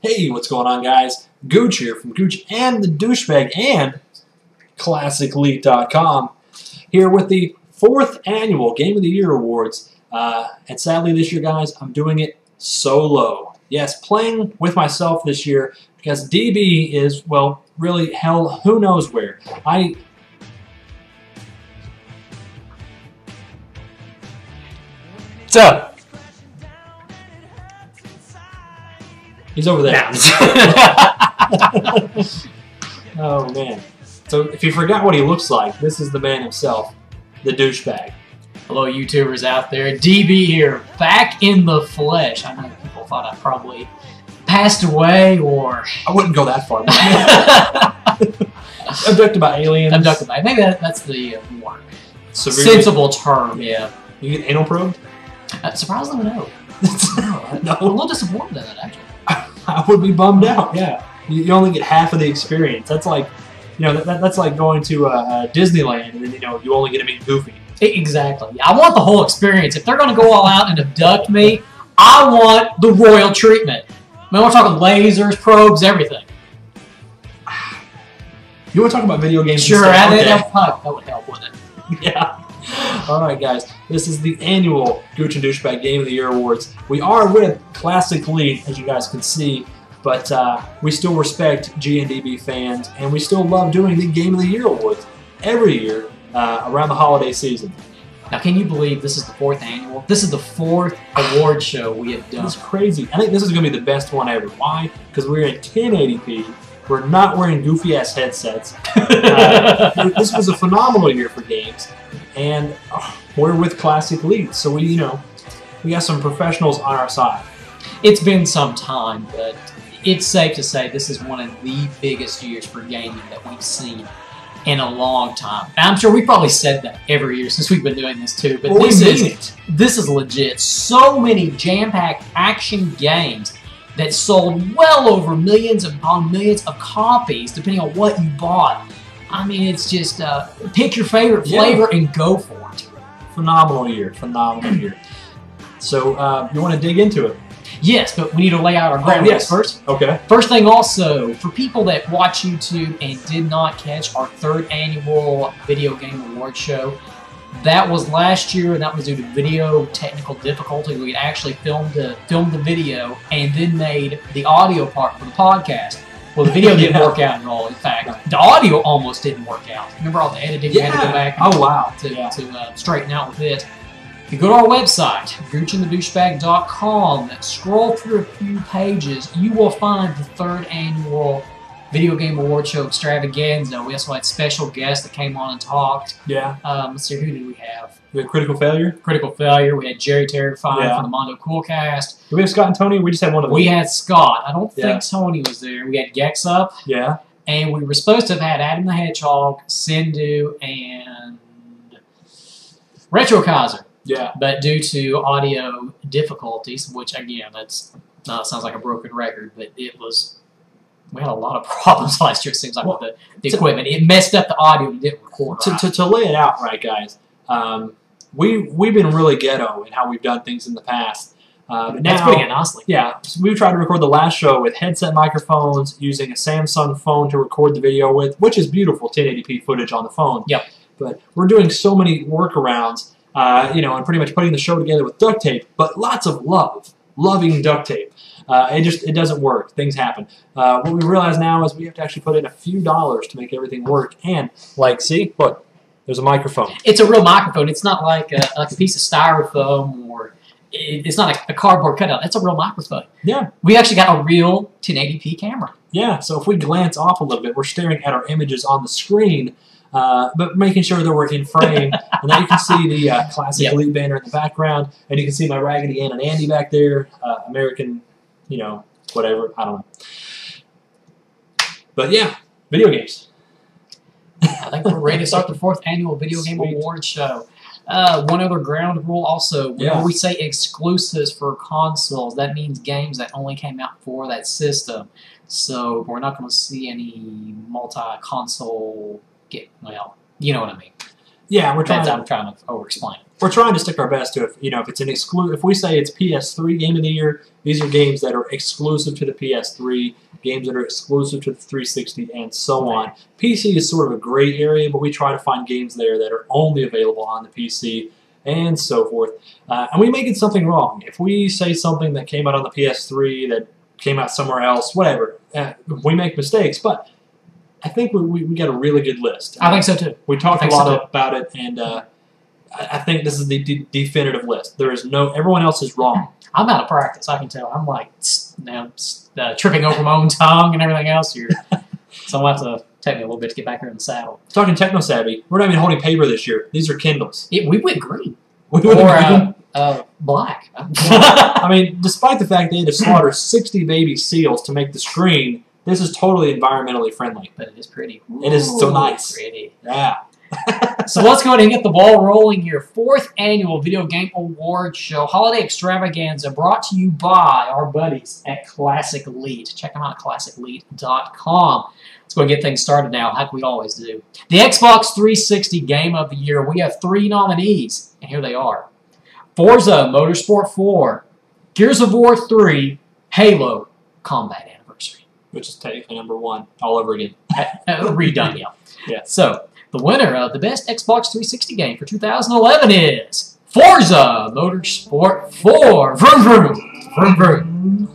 Hey, what's going on, guys? Gooch here from Gooch and The Dooshebag and ClassicLeague.com here with the 4th annual Game of the Year Awards. And sadly this year, guys, I'm doing it solo. Yes, playing with myself this year because DB is, well, really hell, who knows where. What's up? He's over there. Nah. Oh, man. So if you forgot what he looks like, this is the man himself, the douchebag. Hello, YouTubers out there. DB here, back in the flesh. I know people thought I probably passed away or... I wouldn't go that far. Abducted by aliens. Abducted by... Maybe that's the more Severely... sensible term, yeah. You get anal probed? Surprisingly, no. No. I'm a little disappointed in that, actually. I would be bummed out, yeah. You only get half of the experience. That's like, you know, that's like going to Disneyland and then, you know, you only get to meet Goofy. Exactly. I want the whole experience. If they're going to go all out and abduct me, I want the royal treatment. I mean, we're talking lasers, probes, everything. You want to talk about video games? Sure, okay. that would help with it. Yeah. All right, guys. This is the annual Gooch and Dooshebag Game of the Year Awards. We are with Classic League, as you guys can see, but we still respect G&DB fans, and we still love doing the Game of the Year Awards every year around the holiday season. Now, can you believe this is the 4th annual? This is the 4th award show we have done. It's crazy. I think this is going to be the best one ever. Why? Because we're in 1080p. We're not wearing goofy-ass headsets. This was a phenomenal year for games. And we're with Classic League, so we got some professionals on our side. It's been some time, but it's safe to say this is one of the biggest years for gaming that we've seen in a long time. And I'm sure we've probably said that every year since we've been doing this too, but this is legit. So many jam-packed action games that sold well over millions upon millions of copies, depending on what you bought. I mean, it's just pick your favorite flavor and go for it. Phenomenal year, phenomenal year. So you want to dig into it? Yes, but we need to lay out our ground rules first. Okay. First thing also, for people that watch YouTube and did not catch our 3rd annual Video Game Award show, that was last year, and that was due to video technical difficulty. We had actually filmed the video and then made the audio part for the podcast. Well, the video didn't work out at all. In fact, the audio almost didn't work out. Remember all the editing we had to go back to straighten out with it. If you go to our website, GoochAndTheDooshebag.com, scroll through a few pages, you will find the 3rd annual Video Game Award Show extravaganza. We also had special guests that came on and talked. Yeah. Let's see, who did we have? We had Critical Failure. Critical Failure. We had Jerry Terrified from the Mondo Coolcast. Do we have Scott and Tony? We just had one of them. We had Scott. I don't think Tony was there. We had Gex Up. Yeah. And we were supposed to have had Adam the Hedgehog, Sindhu, and Retro Kaiser. Yeah. But due to audio difficulties, which again, that sounds like a broken record, but it was. We had a lot of problems last year, it seems like, with the equipment. It messed up the audio and didn't record right. To lay it out right, guys, we've been really ghetto in how we've done things in the past. But that's putting it nicely. Yeah, so we tried to record the last show with headset microphones, using a Samsung phone to record the video with, which is beautiful 1080p footage on the phone. Yep. But we're doing so many workarounds, and pretty much putting the show together with duct tape, but lots of loving duct tape. It doesn't work. Things happen. What we realize now is we have to actually put in a few dollars to make everything work. And, like, see? Look, there's a microphone. It's a real microphone. It's not like a piece of styrofoam or it's not a cardboard cutout. That's a real microphone. Yeah. We actually got a real 1080p camera. Yeah, so if we glance off a little bit, we're staring at our images on the screen, but making sure that we're in frame. And then you can see the Classic League banner in the background, and you can see my Raggedy Ann and Andy back there, American... whatever, I don't know. But yeah, video games. I think we're ready to start the 4th annual Video Game Awards show. One other ground rule also, whenever we say exclusives for consoles, that means games that only came out for that system. So we're not going to see any multi-console, well, you know what I mean. Yeah, we're trying. I'm trying to over-explain. We're trying to stick our best to if it's an if we say it's PS3 game of the year, these are games that are exclusive to the PS3, games that are exclusive to the 360, and so on. PC is sort of a gray area, but we try to find games there that are only available on the PC, and so forth. And we may get something wrong. If we say something that came out on the PS3 that came out somewhere else, whatever, we make mistakes, but I think we got a really good list. I think so too. We talked a lot about it, and I think this is the definitive list. There is everyone else is wrong. I'm out of practice. I can tell. I'm like tripping over my own tongue and everything else here. So I'll have to take me a little bit to get back here in the saddle. Talking techno savvy, we're not even holding paper this year. These are Kindles. We went green. We went green. Black. I mean, despite the fact they had to slaughter 60 baby seals to make the screen, this is totally environmentally friendly. But it is pretty. Ooh, it is so nice. Pretty. Yeah. So let's go ahead and get the ball rolling here. 4th annual Video Game Award Show Holiday Extravaganza brought to you by our buddies at Classic Elite. Check them out at ClassicElite.com. Let's go get things started now, like we always do. The Xbox 360 Game of the Year. We have 3 nominees, and here they are. Forza Motorsport 4, Gears of War 3, Halo Combat Anniversary. Which is technically number 1 all over again. Redone, yeah. Yeah. So, the winner of the best Xbox 360 game for 2011 is Forza Motorsport 4. Vroom, vroom. Vroom, vroom.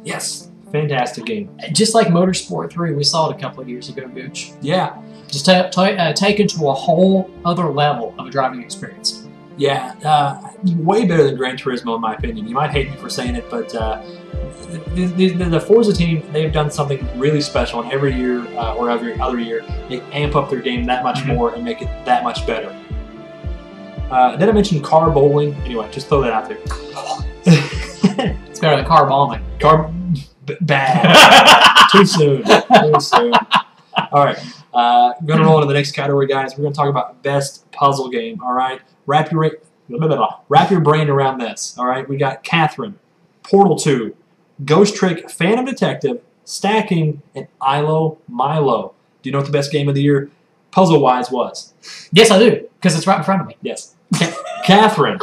Yes. Fantastic game. Just like Motorsport 3, we saw it a couple of years ago, Gooch. Yeah. Just taken to a whole other level of a driving experience. Yeah. Way better than Gran Turismo, in my opinion. You might hate me for saying it, but the Forza team, they've done something really special, and every year or every other year, they amp up their game that much more and make it that much better. Then I mentioned car bowling. Anyway, just throw that out there. It's better than car bombing. Bad. Too soon. Too soon. All right. We're going to roll into the next category, guys. We're going to talk about best puzzle game. All right. Wrap your brain around this. All right. We got Catherine, Portal 2, Ghost Trick, Phantom Detective, Stacking, and Ilo Milo. Do you know what the best game of the year, puzzle-wise, was? Yes, I do, because it's right in front of me. Yes. Catherine.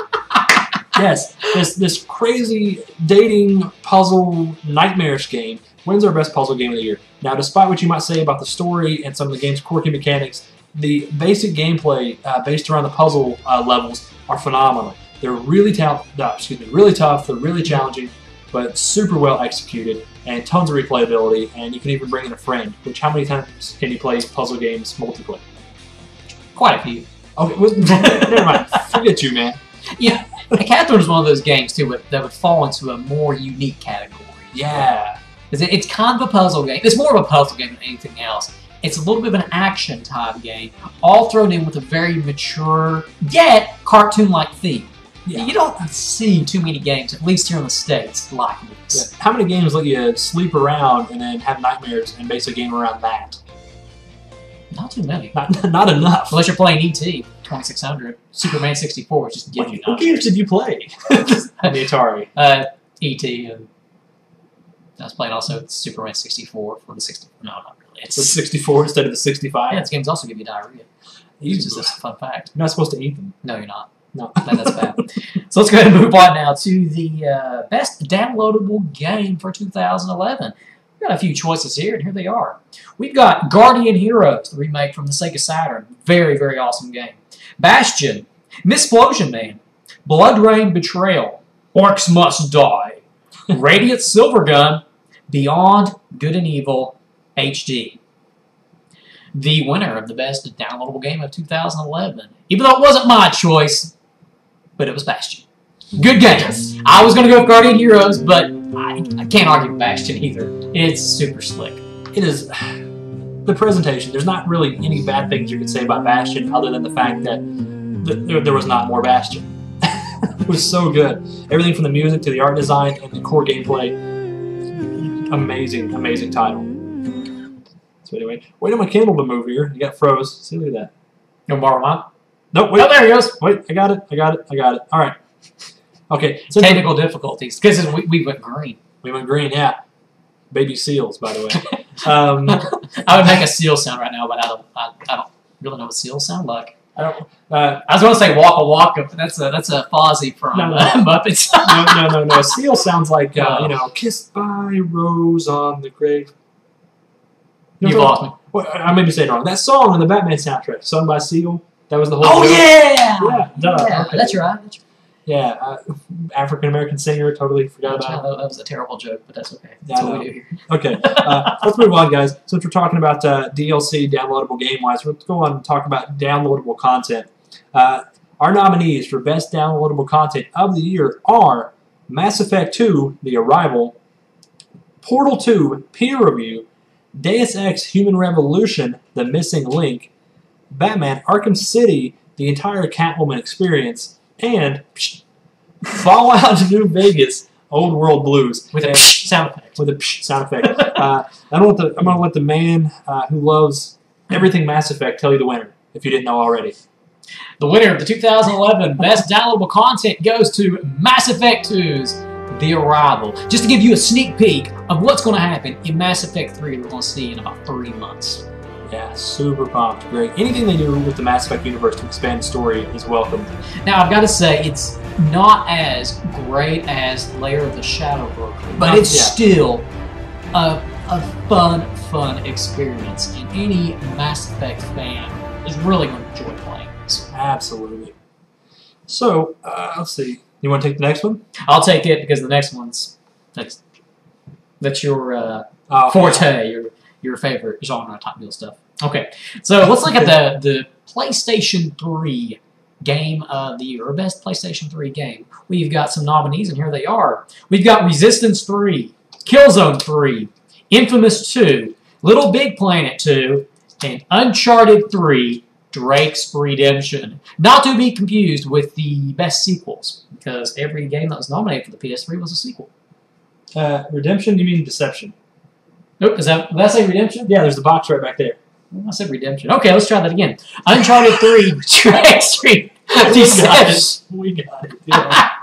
Yes. This crazy dating puzzle nightmarish game wins our best puzzle game of the year. Now, despite what you might say about the story and some of the game's quirky mechanics, the basic gameplay based around the puzzle levels are phenomenal. They're really tough. They're really challenging, but super well executed, and tons of replayability. And you can even bring in a friend. Which, how many times can you play puzzle games multiplayer? Quite a few. Okay, well, never mind. Forget you, man. Yeah, Catherine is one of those games too that would fall into a more unique category. Yeah, it's kind of a puzzle game. It's more of a puzzle game than anything else. It's a little bit of an action type game, all thrown in with a very mature yet cartoon-like theme. Yeah. You don't see too many games, at least here in the States, like this. Yeah. How many games let you sleep around and then have nightmares and base a game around that? Not too many. Not enough. Unless you're playing E.T. 2600, Superman 64, which just gives you What games did you play on the Atari? E.T. and I was playing also Superman 64 for the 60. No, not really. It's the 64 instead of the 65. Yeah, this games also give you diarrhea. It's just a fun fact. You're not supposed to eat them. No, you're not. No, that's bad. So let's go ahead and move on now to the best downloadable game for 2011. We've got a few choices here, and here they are. We've got Guardian Heroes, the remake from the Sega Saturn. Very, very awesome game. Bastion, Missplosion Man, Blood Rain Betrayal, Orcs Must Die, Radiant Silvergun, Beyond Good and Evil HD. The winner of the best downloadable game of 2011, even though it wasn't my choice, but it was Bastion. Good game. I was going to go with Guardian Heroes, but I can't argue with Bastion either. It's super slick. It is. The presentation, there's not really any bad things you could say about Bastion other than the fact that there was not more Bastion. It was so good. Everything from the music to the art design and the core gameplay. Amazing, amazing title. So anyway, wait on my Kindle to move here. You got froze. See, look at that. You want to borrow mine? Nope, wait. Oh, there he goes. Wait, I got it. All right. Okay. So technical difficulties, because we went green. We went green, yeah. Baby seals, by the way. I would make a seal sound right now, but I don't really know what seals sound like. I don't. I was going to say Waka Waka, but that's a Fozzie from Muppets. No. Seal sounds like kissed by a rose on the grave. You lost me. Well, I may be saying it wrong. That song on the Batman soundtrack, sung by Seal. That was the whole. Oh joke. yeah. Yeah. Okay. That's right. Yeah, African American singer. Totally forgot about it. That was a terrible joke, but that's okay. Yeah, That's what we do here. Okay, let's move on, guys. Since we're talking about DLC, downloadable game-wise, let's go on and talk about downloadable content. Our nominees for Best Downloadable Content of the Year are Mass Effect 2, The Arrival, Portal 2, Peer Review, Deus Ex Human Revolution, The Missing Link, Batman Arkham City, The Entire Catwoman Experience, and Fallout New Vegas, Old World Blues. With a sound effect. With a sound effect. I'm going to let the man who loves everything Mass Effect tell you the winner, if you didn't know already. The winner of the 2011 Best Downloadable Content goes to Mass Effect 2's The Arrival. Just to give you a sneak peek of what's going to happen in Mass Effect 3 we're going to see in about 3 months. Yeah, super pumped. Great. Anything they do with the Mass Effect universe to expand the story is welcome. Now, I've got to say, it's not as great as Lair of the Shadow Broker, but it's still a fun experience, and any Mass Effect fan is really going to enjoy playing this. Absolutely. So, let's see. You want to take the next one? I'll take it because the next one's that's your forte, your favorite genre Top Deal stuff. Okay, so let's look at the PlayStation 3 Game of the Year, or Best PlayStation 3 Game. We've got some nominees, and here they are. We've got Resistance 3, Killzone 3, Infamous 2, Little Big Planet 2, and Uncharted 3, Drake's Redemption. Not to be confused with the best sequels, because every game that was nominated for the PS3 was a sequel. Redemption? You mean Deception? Nope, did I say Redemption? Yeah, there's the box right back there. I said Redemption. Okay, let's try that again. Uncharted 3, Drake's Redemption. We got it. Yeah.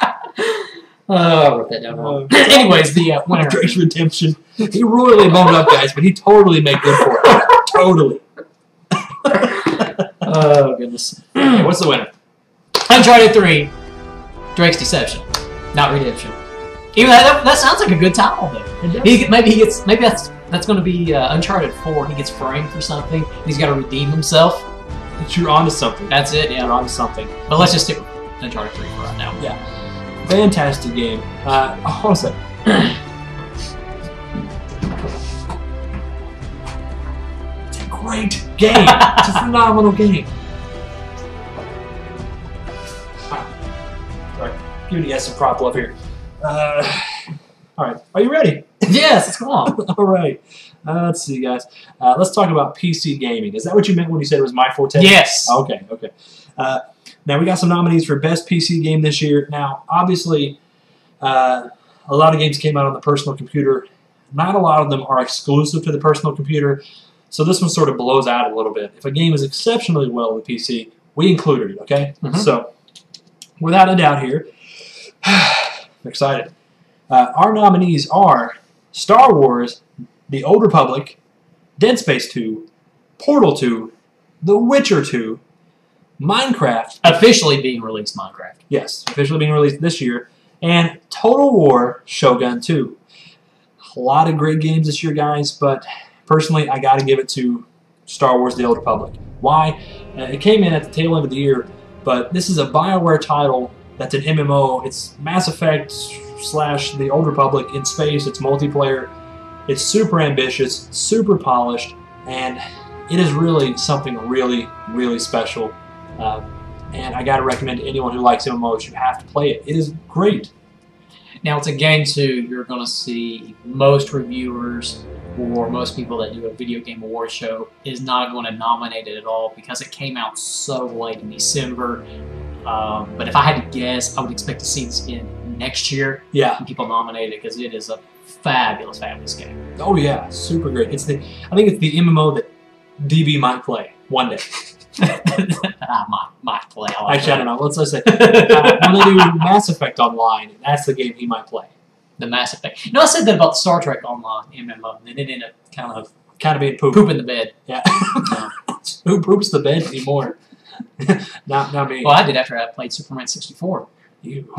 I wrote that down wrong. Anyways, the winner. Drake's Redemption. He royally boned up, guys, but he totally made good for it. Totally. Oh, goodness. Okay, what's the winner? Uncharted 3, Drake's Deception. Not Redemption. Even that sounds like a good title, though. Maybe that's going to be Uncharted 4. He gets framed for something. And he's got to redeem himself. You're onto something. That's it. Yeah, you're onto something. But let's just stick with Uncharted 3 for right now. Yeah, fantastic game. Hold on a second. It's a great game. It's a phenomenal game. Sorry, giving you guys some prop love here. All right, are you ready? Yes, let's go on. All right, let's see, guys. Let's talk about PC gaming. Is that what you meant when you said it was my forte? Yes. Okay. Now we got some nominees for best PC game this year. Now, obviously, a lot of games came out on the personal computer. Not a lot of them are exclusive to the personal computer, so this one sort of blows out a little bit. If a game is exceptionally well on the PC, we included it. Okay. So, without a doubt, here. I'm excited. Our nominees are Star Wars, The Old Republic, Dead Space 2, Portal 2, The Witcher 2, Minecraft. Officially being released, Minecraft. Yes, officially being released this year. And Total War Shogun 2. A lot of great games this year, guys, but personally, I got to give it to Star Wars, The Old Republic. Why? It came in at the tail end of the year, but this is a BioWare title that's an MMO. It's Mass Effect / The Old Republic in space. It's multiplayer. It's super ambitious, super polished, and it is really something really, really special. And I got to recommend to anyone who likes MMOs, you have to play it. It is great. Now, it's a game, too, you're going to see most reviewers or most people that do a video game award show is not going to nominate it at all because it came out so late in December. But if I had to guess, I would expect to see this in next year. Yeah. When people nominate it because it is a fabulous, fabulous game. Oh yeah, super great. I think it's the MMO that DB might play one day. I might play. Actually, I don't know. Let's say when they do Mass Effect Online, that's the game he might play. The Mass Effect. I said that about the Star Trek Online MMO, and it ended up kind of being poop. Poop in the bed. Yeah. Who poops the bed anymore? Not me. Well, I did after I played Superman 64. You.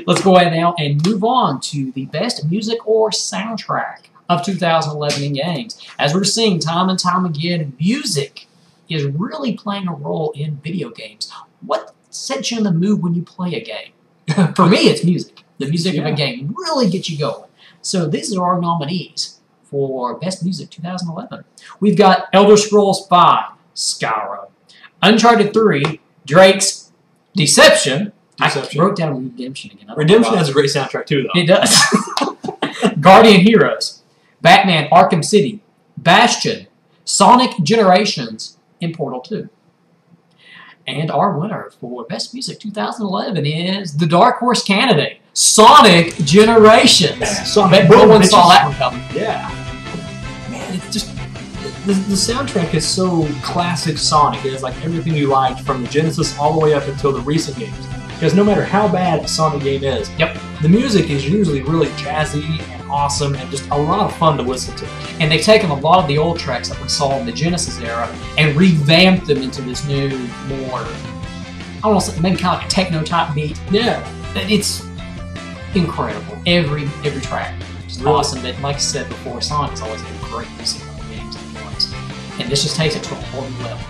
Let's go ahead now and move on to the best music or soundtrack of 2011 in games. As we're seeing time and time again, music is really playing a role in video games. What sets you in the mood when you play a game? For me, it's music. The music of a game really gets you going. So these are our nominees for Best Music 2011. We've got Elder Scrolls V, Skyrim, Uncharted 3, Drake's Deception. I wrote down Redemption again. Redemption has a great soundtrack too, though. It does. Guardian Heroes, Batman Arkham City, Bastion, Sonic Generations, and Portal 2. And our winner for Best Music 2011 is the Dark Horse candidate, Sonic Generations. No one saw that one coming. Yeah. Man, it's just... The soundtrack is so classic Sonic. It is like everything you liked from the Genesis all the way up until the recent games. Because no matter how bad a Sonic game is, the music is usually really jazzy and awesome and just a lot of fun to listen to. And they've taken a lot of the old tracks that we saw in the Genesis era and revamped them into this new, more, I don't want to say, maybe kind of like a techno-type beat. Yeah. It's incredible. Every track is really awesome. But like I said before, Sonic has always had great music on the games and games. And this just takes it to a whole new level.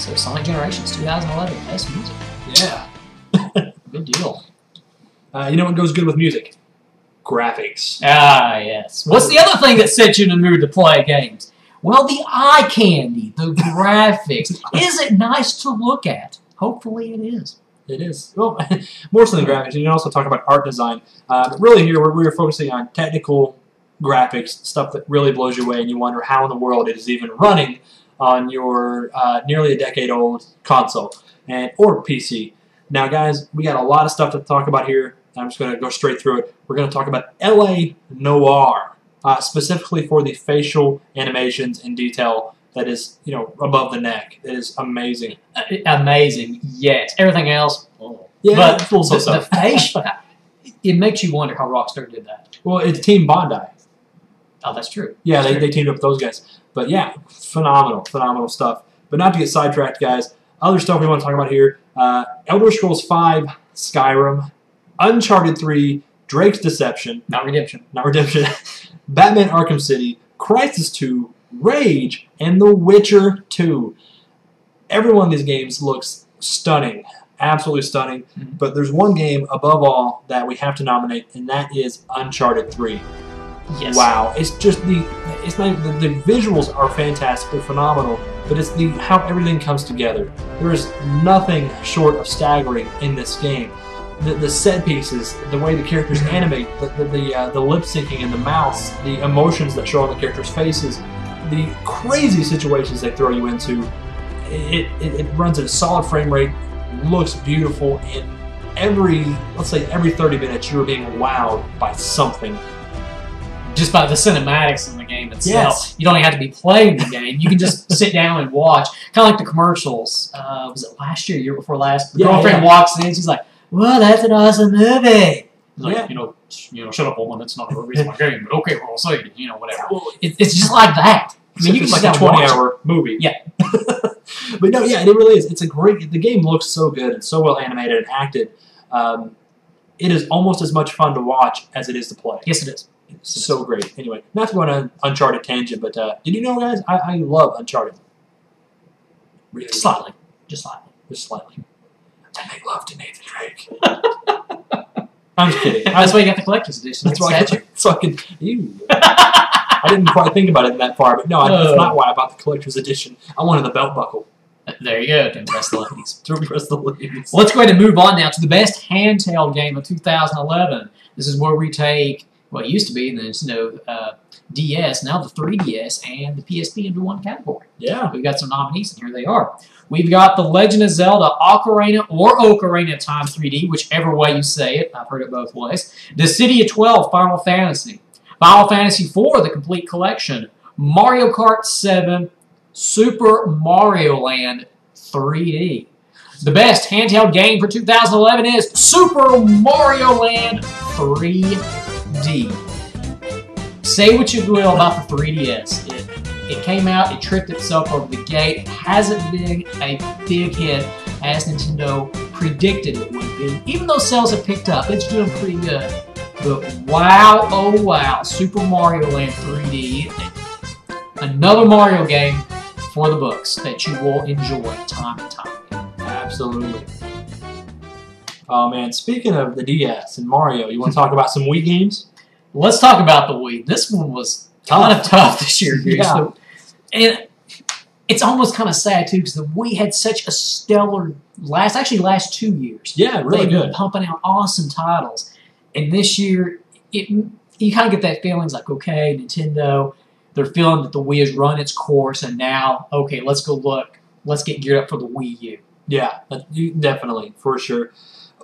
So Sonic Generations 2011, best music. Yeah. Good deal. You know what goes good with music? Graphics. Ah, yes. What's the other thing that sets you in the mood to play games? Well, the eye candy, the graphics. Is it nice to look at? Hopefully it is. It is. Well, more so than graphics. You can also talk about art design. But really here we're focusing on technical graphics, stuff that really blows you away and you wonder how in the world it is even running on your nearly a decade-old console or PC. Now, guys, we got a lot of stuff to talk about here. I'm just going to go straight through it. We're going to talk about LA Noire, specifically for the facial animations and detail that is, above the neck. It is amazing. Amazing, yes. Everything else, yeah, but the face, it makes you wonder how Rockstar did that. Well, it's Team Bondi. Oh, that's true. Yeah, they teamed up with those guys. But yeah, phenomenal stuff. But not to get sidetracked, guys. Other stuff we want to talk about here. Elder Scrolls V, Skyrim, Uncharted 3, Drake's Deception. Not Redemption. Batman Arkham City, Crysis 2, Rage, and The Witcher 2. Every one of these games looks stunning. Absolutely stunning. Mm-hmm. But there's one game above all that we have to nominate, and that is Uncharted 3. Yes. Wow. It's just the visuals are fantastic. They're phenomenal. But it's how everything comes together. There is nothing short of staggering in this game. The set pieces, the way the characters animate, the lip syncing and the mouths, the emotions that show on the characters' faces, the crazy situations they throw you into. It runs at a solid frame rate, looks beautiful, and every 30 minutes you're being wowed by something. Just by the cinematics in the game itself. Yes. You don't even have to be playing the game. You can just sit down and watch. Kind of like the commercials. Was it last year, year before last? The girlfriend walks in, she's like, "Well, that's an awesome movie." Like, shut up, woman. It's not a reason my game, but okay, we'll say it. Whatever. Well, it's just like that. I mean, you can like a 20-hour movie. Yeah. But no, yeah, it really is. It's the game looks so good and so well animated and acted. It is almost as much fun to watch as it is to play. Yes, it is. It's so great. Anyway, not to go on an Uncharted tangent, but did you know, guys, I love Uncharted. Really? Slightly. Just slightly. I make love to Nathan Drake. I'm just kidding. That's why you got the collector's edition. That's why I can... I didn't quite think about it that far, but no, that's not why I bought the collector's edition. I wanted the belt buckle. There you go, to impress the ladies. To impress the ladies. Well, let's go ahead and move on now to the best handheld game of 2011. This is where we take what used to be the DS, now the 3DS, and the PSP into one category. Yeah. We've got some nominees, and here they are. We've got The Legend of Zelda Ocarina or Ocarina of Time 3D, whichever way you say it. I've heard it both ways. The City of 12 Final Fantasy. Final Fantasy IV, the complete collection. Mario Kart 7, Super Mario Land 3D. The best handheld game for 2011 is Super Mario Land 3D. Say what you will about the 3DS. It came out, it tripped itself over the gate. It hasn't been a big hit as Nintendo predicted it would be. Even though sales have picked up, it's doing pretty good. But wow, oh wow, Super Mario Land 3D, another Mario game for the books that you will enjoy time and time again. Absolutely. Oh man, speaking of the DS and Mario, you want to talk about some Wii games? Let's talk about the Wii. This one was kind of tough this year, Goose. Yeah. And it's almost kind of sad, too, because the Wii had such a stellar last 2 years. Yeah, really They've good. been pumping out awesome titles. And this year, you kind of get that feeling, it's like, okay, Nintendo, they're feeling that the Wii has run its course, and now, okay, let's go look. Let's get geared up for the Wii U. Yeah, definitely, for sure.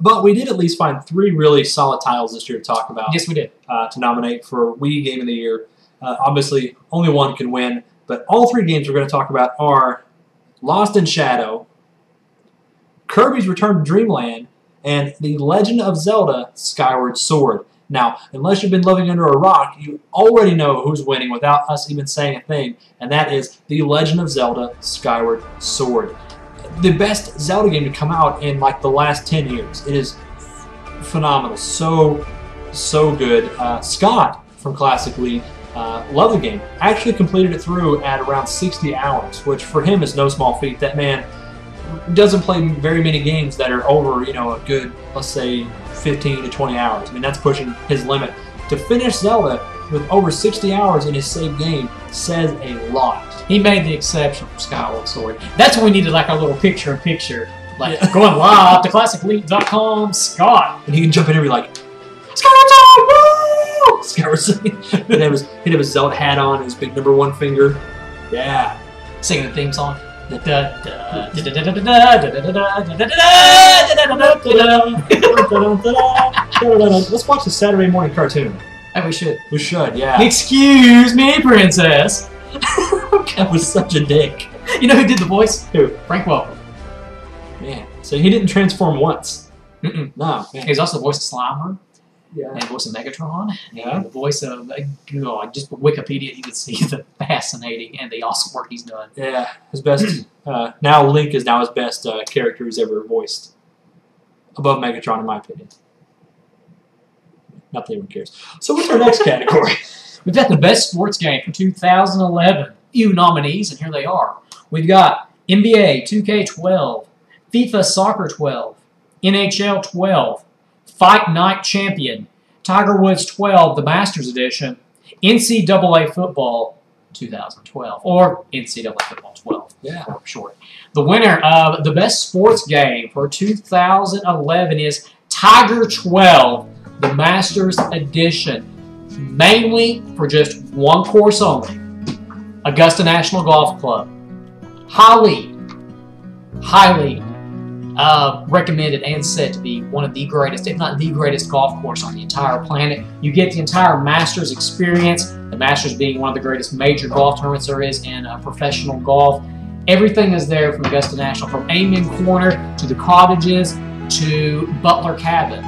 But we did at least find 3 really solid titles this year to talk about. Yes, we did. To nominate for Wii Game of the Year. Obviously, only one can win, but all 3 games we're going to talk about are Lost in Shadow, Kirby's Return to Dreamland, and The Legend of Zelda Skyward Sword. Now, unless you've been living under a rock, you already know who's winning without us even saying a thing, and that is The Legend of Zelda Skyward Sword. The best Zelda game to come out in like the last 10 years. It is phenomenal. So good. Scott from Classic League loved the game. Actually completed it through at around 60 hours, which for him is no small feat. That man doesn't play very many games that are over, a good, let's say, 15 to 20 hours. I mean, that's pushing his limit. To finish Zelda with over 60 hours in his saved game says a lot. He made the exception for Skyward Sword. That's when we needed like our little picture-in-picture. Like, going live to ClassicLeague.com, Scott. And he can jump in and be like, Skyward Sword, woo! Skyward Sword. He'd have his Zelda hat on, his big #1 finger. Yeah. Singing the theme song. Let's watch the Saturday morning cartoon. Hey, we should. We should, yeah. Excuse me, princess. That was such a dick. You know who did the voice? Who? Frank Welker. Man. So he didn't transform once. No. Man. He's also the voice of Slimer. Yeah. And the voice of Megatron. Yeah. And the voice of, just Wikipedia, you can see the fascinating and the awesome work he's done. Yeah. His best, now Link is now his best character he's ever voiced. Above Megatron, in my opinion. Not that anyone cares. So what's our next category? We've got the best sports game for 2011. Few nominees, and here they are. We've got NBA 2K12, FIFA Soccer 12, NHL 12, Fight Night Champion, Tiger Woods 12, the Masters Edition, NCAA Football 2012, or NCAA Football 12, for short. The winner of the best sports game for 2011 is Tiger 12, the Masters Edition, mainly for just one course only, Augusta National Golf Club. Highly recommended and said to be one of the greatest, if not the greatest golf course on the entire planet. You get the entire Masters experience, the Masters being one of the greatest major golf tournaments there is in professional golf. Everything is there from Augusta National, from Amen Corner to the cottages to Butler Cabin.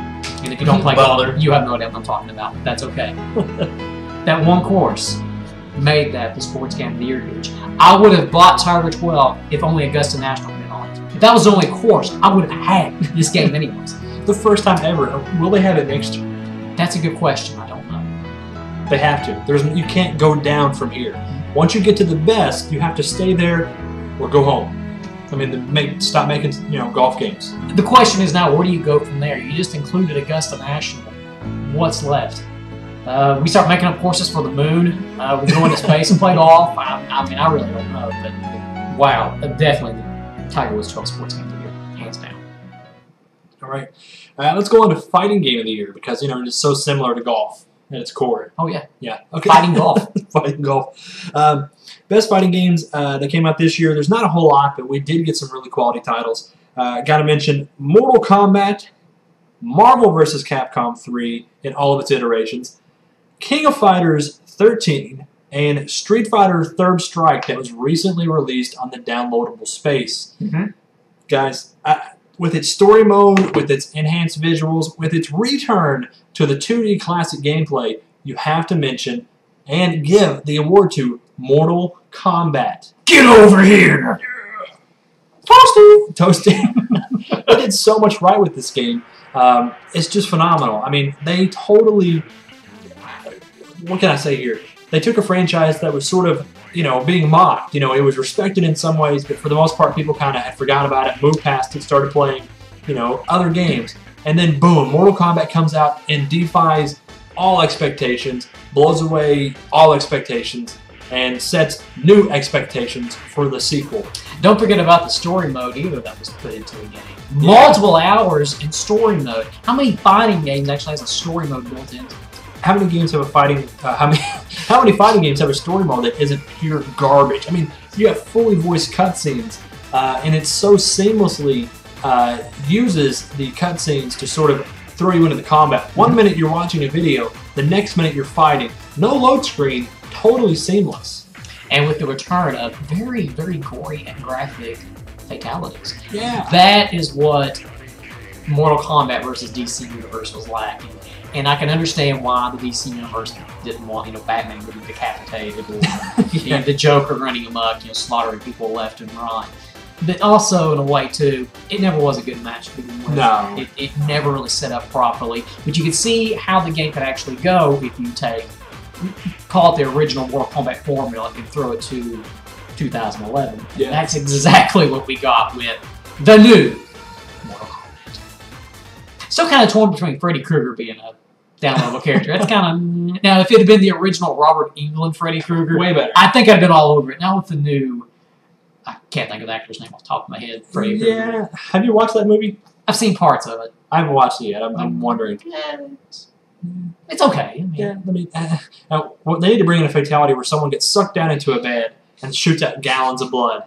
And if you don't play golf, you have no idea what I'm talking about. That's okay. That one course made that the sports game of the year, Gooch. I would have bought Tiger 12 if only Augusta National had been on it. If that was the only course, I would have had this game anyways. The first time ever. Will they have it next year? That's a good question. I don't know. They have to. You can't go down from here. Once you get to the best, you have to stay there or go home. I mean, stop making golf games. The question is now, where do you go from there? You just included Augusta National. What's left? We start making up courses for the moon. We go into space and play golf. I really don't know. But wow, definitely the Tiger Woods 12 sports game of the year, hands down. All right. Let's go on to fighting game of the year because, it's so similar to golf at its core. Oh, yeah. Yeah. Okay. Fighting golf. Fighting golf. Best fighting games that came out this year. There's not a whole lot, but we did get some really quality titles. Got to mention Mortal Kombat, Marvel vs. Capcom 3 in all of its iterations, King of Fighters 13, and Street Fighter Third Strike that was recently released on the downloadable space. Guys, with its story mode, with its enhanced visuals, with its return to the 2D classic gameplay, you have to mention and give the award to Mortal Kombat. Get over here! Toasty! Toasty. They did so much right with this game. It's just phenomenal. I mean, they totally... What can I say here? They took a franchise that was sort of, being mocked. It was respected in some ways, but for the most part, people kind of had forgotten about it, moved past it, started playing, other games. And then, boom, Mortal Kombat comes out and defies all expectations, blows away all expectations, and sets new expectations for the sequel. Don't forget about the story mode either that was put into the game. Multiple hours in story mode. How many fighting games actually has a story mode built into it? How many games have a fighting? How many fighting games have a story mode that isn't pure garbage? I mean, you have fully voiced cutscenes, and it so seamlessly uses the cutscenes to sort of throw you into the combat. 1 minute you're watching a video, the next minute you're fighting. No load screen, totally seamless. And with the return of very, very gory and graphic fatalities. Yeah. That is what Mortal Kombat versus DC Universe was lacking. And I can understand why the DC Universe didn't want, Batman to be decapitated or the Joker running amok, slaughtering people left and right. But also, in a way, too, it never was a good match to begin with. No. It never really set up properly. But you can see how the game could actually go if you call it the original Mortal Kombat formula and throw it to 2011. Yeah. That's exactly what we got with the new Mortal Kombat. Still kind of torn between Freddy Krueger being a down-level character. That's kind of... Now, if it had been the original Robert Englund Freddy Krueger, way better. I think I'd have been all over it. Now with the new... I can't think of the actor's name off the top of my head. Freddy Krueger. Yeah. Have you watched that movie? I've seen parts of it. I haven't watched it yet. I'm wondering. Yeah, it's okay. Now, they need to bring in a fatality where someone gets sucked down into a bed and shoots out gallons of blood.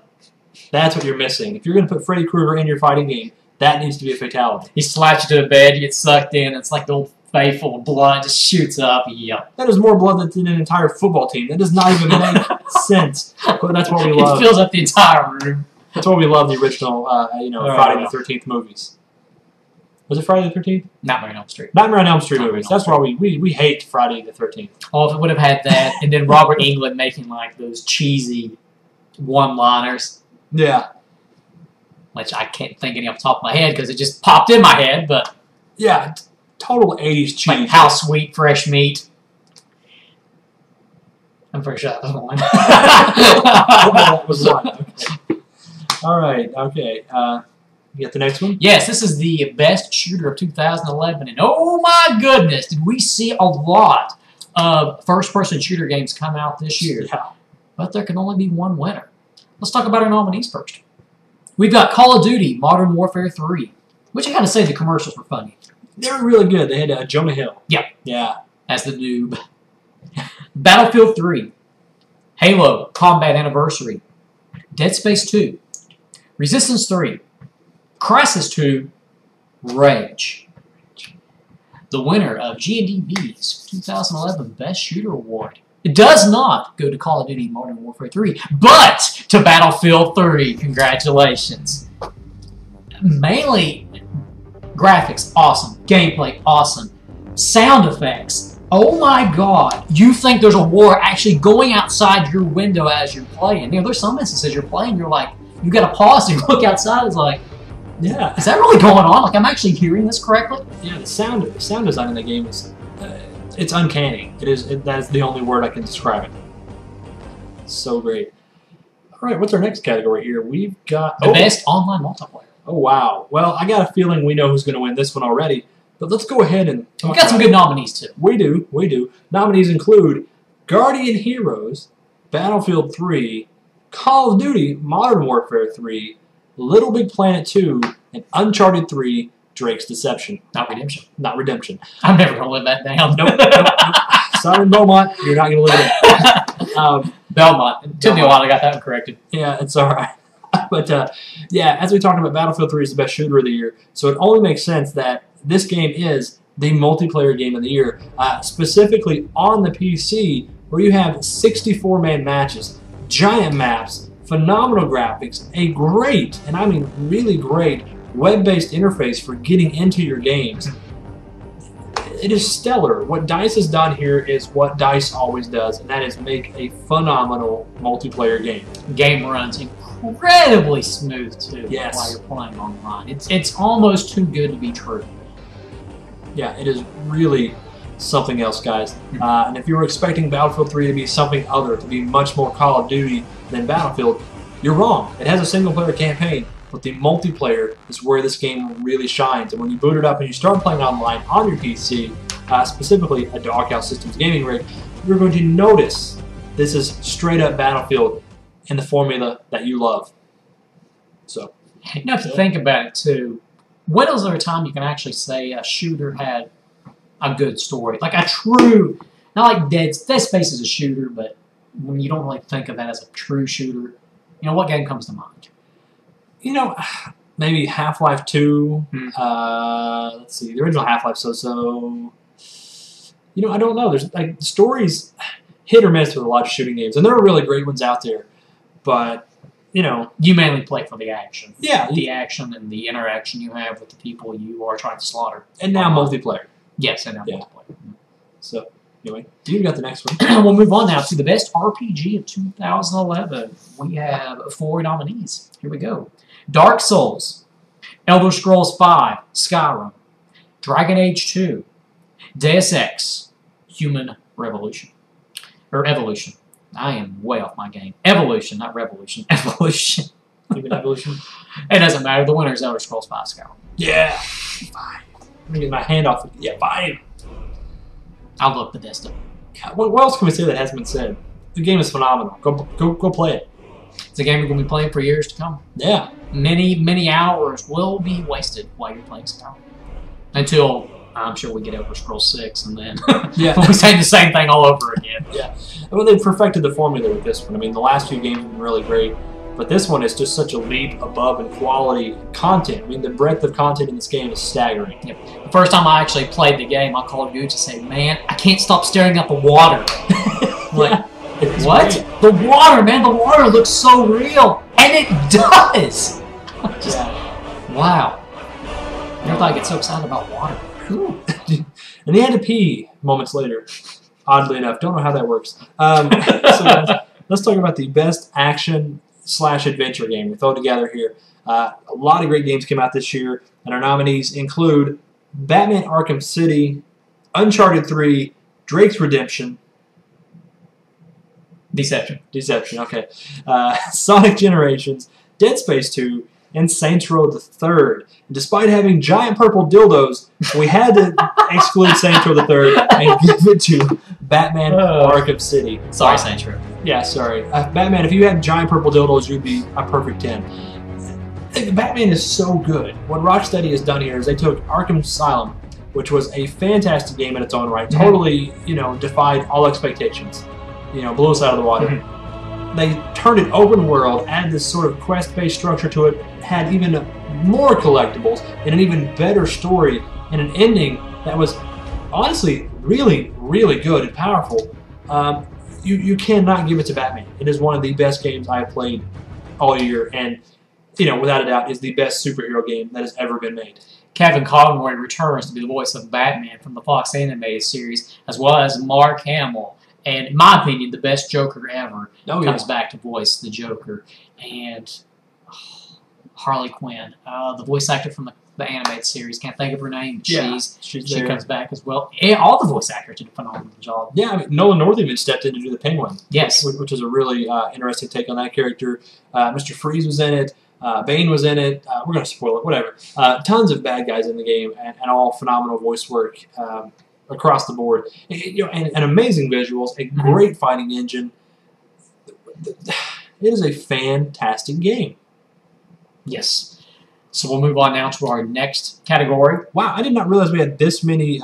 That's what you're missing. If you're going to put Freddy Krueger in your fighting game, that needs to be a fatality. He slaps you to the bed, you get sucked in, it's like the old face full of blood just shoots up. Yep. That is more blood than an entire football team. That does not even make sense. But that's what we love. It fills up the entire room. That's why we love the original, Friday the 13th movies. Was it Friday the 13th? Nightmare on Elm Street. Nightmare on Elm Street movies. That's why we hate Friday the 13th. Oh, if it would have had that, and then Robert Englund making like those cheesy one-liners. Yeah. Which I can't think any off the top of my head because it just popped in my head, but... Yeah, total 80s cheese. Like, how sweet fresh meat. I'm pretty sure that was one. That was one. Okay. All right, okay. You got the next one? Yes, this is the best shooter of 2011, and oh my goodness, did we see a lot of first-person shooter games come out this year. Yeah. But there can only be one winner. Let's talk about our nominees first. We've got Call of Duty Modern Warfare 3, which I gotta say the commercials were funny. They were really good. They had Jonah Hill. Yep. Yeah. As the noob. Battlefield 3, Halo Combat Anniversary, Dead Space 2, Resistance 3, Crysis 2, Rage. The winner of G&DB's 2011 Best Shooter Award. It does not go to Call of Duty Modern Warfare 3, but to Battlefield 3. Congratulations. Mainly, graphics, awesome. Gameplay, awesome. Sound effects. Oh my god. You think there's a war actually going outside your window as you're playing. There's some instances you're playing, you're like, you gotta pause and look outside. It's like, yeah, is that really going on? Like, I'm actually hearing this correctly? Yeah, the sound design in the game is, it's uncanny. That is the only word I can describe it. So great. All right, what's our next category here? We've got the best online multiplayer. Oh wow. Well, I got a feeling we know who's going to win this one already. But let's go ahead and we've got some good nominees too. We do. Nominees include Guardian Heroes, Battlefield 3, Call of Duty Modern Warfare 3, Little Big Planet 2, and Uncharted 3, Drake's Deception. Not Redemption. Not Redemption. I'm never going to live that down. Nope. Sorry, Beaumont, you're not going to live it. Belmont. It took me a while to get that one corrected. Yeah, it's all right. But, yeah, as we talked about, Battlefield 3 is the best shooter of the year, so it only makes sense that this game is the multiplayer game of the year, specifically on the PC, where you have 64-man matches, giant maps, phenomenal graphics, a great, and I mean really great, web-based interface for getting into your games. it is stellar. What DICE has done here is what DICE always does, and that is make a phenomenal multiplayer game. Game runs incredibly smooth too. Yes. While you're playing online, it's almost too good to be true. Yeah, it is really something else, guys. And if you were expecting Battlefield 3 to be something other, to be much more Call of Duty than Battlefield, you're wrong. It has a single-player campaign, but the multiplayer is where this game really shines. And when you boot it up and you start playing online on your PC, specifically a Doghouse Systems gaming rig, you're going to notice this is straight-up Battlefield in the formula that you love. So, you have to think about it too. When was there a time you can actually say a shooter had a good story? Like a true, not like Dead Space is a shooter, but when you don't really think of that as a true shooter, you know, what game comes to mind? You know, maybe Half-Life 2. Let's see, the original Half-Life so. You know, I don't know. There's like stories hit or miss with a lot of shooting games, and there are really great ones out there. But you know, you mainly play for the action. Yeah, the action and the interaction you have with the people you are trying to slaughter. And now multiplayer. Yes, and now multiplayer. So anyway, you got the next one. We'll move on now to the best RPG of 2011. We have 4 nominees. Here we go. Dark Souls, Elder Scrolls V, Skyrim, Dragon Age 2, Deus Ex, Human Revolution. Or Evolution. I am way off my game. Evolution, not Revolution. Evolution. Human Evolution. It doesn't matter. The winner is Elder Scrolls V, Skyrim. Yeah. Fine. I'm going to get my hand off it. Yeah, fine. I'll look Bethesda. What else can we say that hasn't been said? The game is phenomenal. Go play it. It's a game we're going to be playing for years to come. Yeah. Many hours will be wasted while you're playing Skyrim. Until, I'm sure we get Elder Scrolls 6 and then we say the same thing all over again. Yeah. Well, they perfected the formula with this one. I mean, the last few games have been really great, but this one is just such a leap above in quality content. I mean, the breadth of content in this game is staggering. Yep. The first time I actually played the game, I called Gooch and said, "Man, I can't stop staring at the water." Like, what? Great. The water, man, the water looks so real. And it does! Just, wow. Never thought I'd get so excited about water. And he had to pee moments later. Oddly enough. Don't know how that works. So let's talk about the best action/adventure game we throw together here. A lot of great games came out this year, and our nominees include Batman Arkham City, Uncharted 3, Drake's Redemption, Deception, okay. Sonic Generations, Dead Space 2, and Saints Row the Third. Despite having giant purple dildos, we had to exclude Saints Row the Third and give it to Batman Arkham City. Sorry, Saints Row. Yeah, sorry. Batman, if you had giant purple dildos, you'd be a perfect 10. Batman is so good. What Rocksteady has done here is they took Arkham Asylum, which was a fantastic game in its own right, totally, you know, defied all expectations. You know, blew us out of the water. They turned it open world, added this sort of quest-based structure to it, had even more collectibles, and an even better story, and an ending that was honestly really, really good and powerful. You cannot give it to Batman. It is one of the best games I have played all year, and you know, without a doubt, is the best superhero game that has ever been made. Kevin Conroy returns to be the voice of Batman from the Fox animated series, as well as Mark Hamill. And in my opinion, the best Joker ever comes back to voice the Joker. And Harley Quinn, the voice actor from the animated series, can't think of her name. She comes back as well. And all the voice actors did a phenomenal job. Yeah, I mean, Nolan North even stepped in to do the Penguin. Yes. Which is a really interesting take on that character. Mr. Freeze was in it. Bane was in it. We're going to spoil it, whatever. Tons of bad guys in the game, and all phenomenal voice work. Across the board, you know, and amazing visuals, a great fighting engine. It is a fantastic game. Yes. So we'll move on now to our next category. Wow, I did not realize we had this many.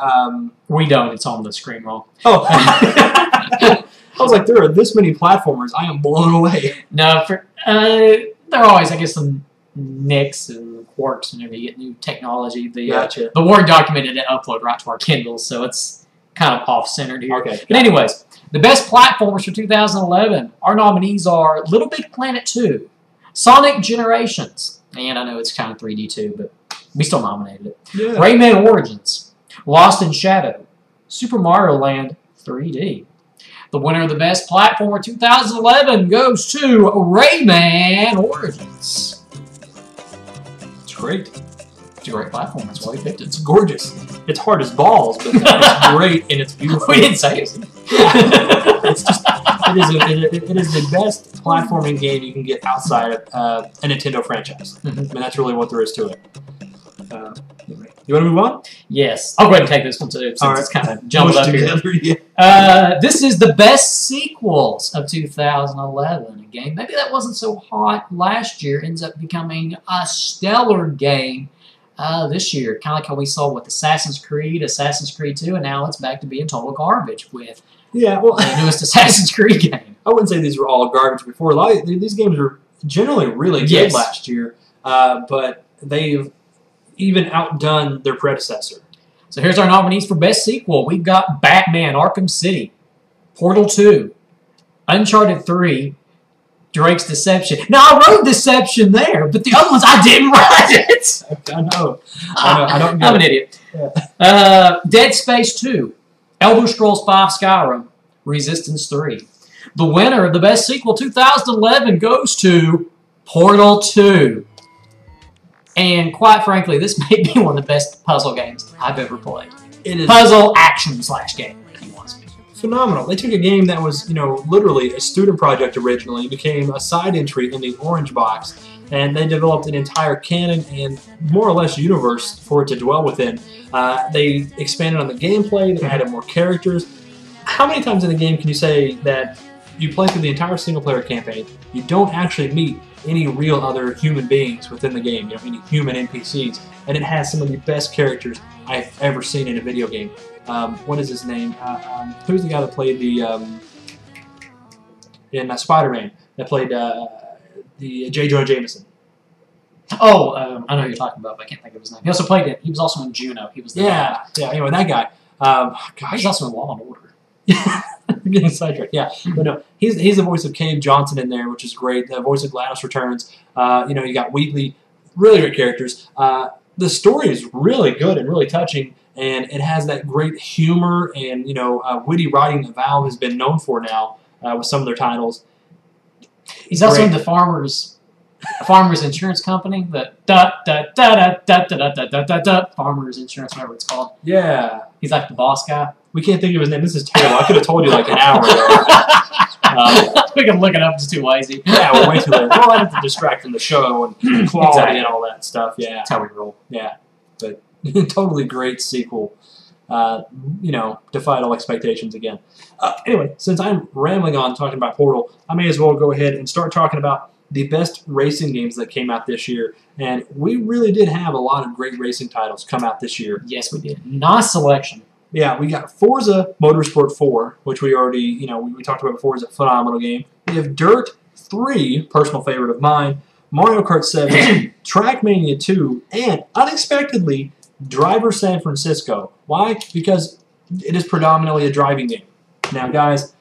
We don't. It's on the screen wrong. Oh, I was like, there are this many platformers. I am blown away. No, there are always, I guess, some nicks and quirks whenever you get new technology. The Word document didn't upload right to our Kindles, so it's kind of off-centered here. Okay. But anyways, the best platformers for 2011, our nominees are Little Big Planet 2, Sonic Generations, and I know it's kind of 3D too, but we still nominated it. Yeah. Rayman Origins, Lost in Shadow, Super Mario Land 3D. The winner of the Best Platformer 2011 goes to Rayman Origins. It's great. It's a great platform. That's why we picked it. It's gorgeous. It's hard as balls, but it's great and it's beautiful. We didn't say it. It's just, it is the best platforming game you can get outside of a Nintendo franchise. I mean, that's really what there is to it. You want to move on? Yes. I'll go ahead and take this one too, since it's kind of jumbled up here. Yeah. This is the best sequels of 2011. A game maybe that wasn't so hot last year ends up becoming a stellar game this year. Kind of like how we saw with Assassin's Creed 2, and now it's back to being total garbage with the newest Assassin's Creed game. I wouldn't say these were all garbage before. These games were generally really good last year, but they've even outdone their predecessor. So here's our nominees for Best Sequel. We've got Batman Arkham City, Portal 2, Uncharted 3, Drake's Deception. Now, I wrote Deception there, but the other ones, I didn't write it. I know. I don't get I'm an idiot. Yeah. Dead Space 2, Elder Scrolls V Skyrim, Resistance 3. The winner of the Best Sequel 2011 goes to Portal 2. And quite frankly, this may be one of the best puzzle games I've ever played. It is puzzle action / game, if you want to speak. Phenomenal. They took a game that was, literally a student project originally, became a side entry in the Orange Box, and they developed an entire canon and more or less universe for it to dwell within. They expanded on the gameplay, they added more characters. How many times in the game can you say that you play through the entire single-player campaign, you don't actually meet any real other human beings within the game, any human NPCs, and it has some of the best characters I've ever seen in a video game. What is his name? Who's the guy that played in Spider-Man, that played the J. Jonah Jameson? Oh, I know who you're talking about, but I can't think of his name. He also played it. He was also in Juno. He was the guy. Yeah, anyway, that guy. Gosh. He's also in Law and Order. I'm getting sidetracked. Yeah, but no, he's the voice of Cave Johnson in there, which is great. The voice of GLaDOS returns. You got Wheatley, really great characters. The story is really good and really touching, and it has that great humor and witty writing that Valve has been known for now with some of their titles. He's also in the Farmers Insurance Company. The Farmers Insurance, whatever it's called. Yeah, he's like the boss guy. We can't think of his name. This is terrible. I could have told you like an hour ago. We can look it up. Just too lazy. Yeah, we're way too lazy. Well, I have to distract from the show and quality and all that stuff. Yeah, that's how we roll. Yeah, but totally great sequel. Defied all expectations again. Anyway, since I'm rambling on talking about Portal, I may as well go ahead and start talking about the best racing games that came out this year. And we really did have a lot of great racing titles come out this year. Yes, we did. Nice selection. Yeah, we got Forza Motorsport 4, which we already, we talked about before. It's a phenomenal game. We have Dirt 3, personal favorite of mine, Mario Kart 7, Trackmania 2, and, unexpectedly, Driver San Francisco. Why? Because it is predominantly a driving game. Now, guys,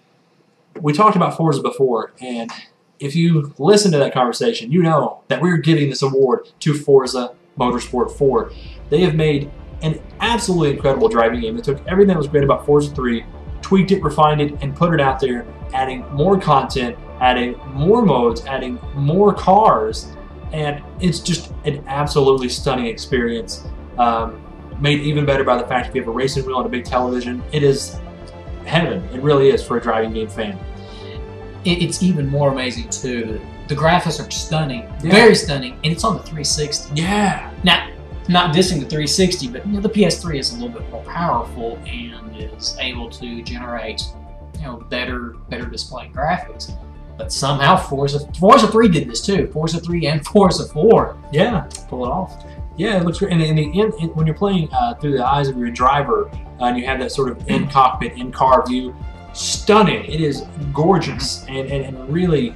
we talked about Forza before, and if you listen to that conversation, you know that we're giving this award to Forza Motorsport 4. They have made an absolutely incredible driving game. They took everything that was great about Forza 3, tweaked it, refined it, and put it out there, adding more content, adding more modes, adding more cars, and it's just an absolutely stunning experience. Made even better by the fact if you have a racing wheel on a big television, it is heaven. It really is for a driving game fan. It's even more amazing too. The graphics are stunning, very stunning, and it's on the 360. Yeah. Now, not dissing the 360, but the PS3 is a little bit more powerful and is able to generate, better display graphics. But somehow Forza 3 did this too. Forza 3 and Forza 4. Yeah, pull it off. Yeah, it looks great. And when you're playing through the eyes of your driver, and you have that sort of in-cockpit, in-car view, stunning. It is gorgeous and really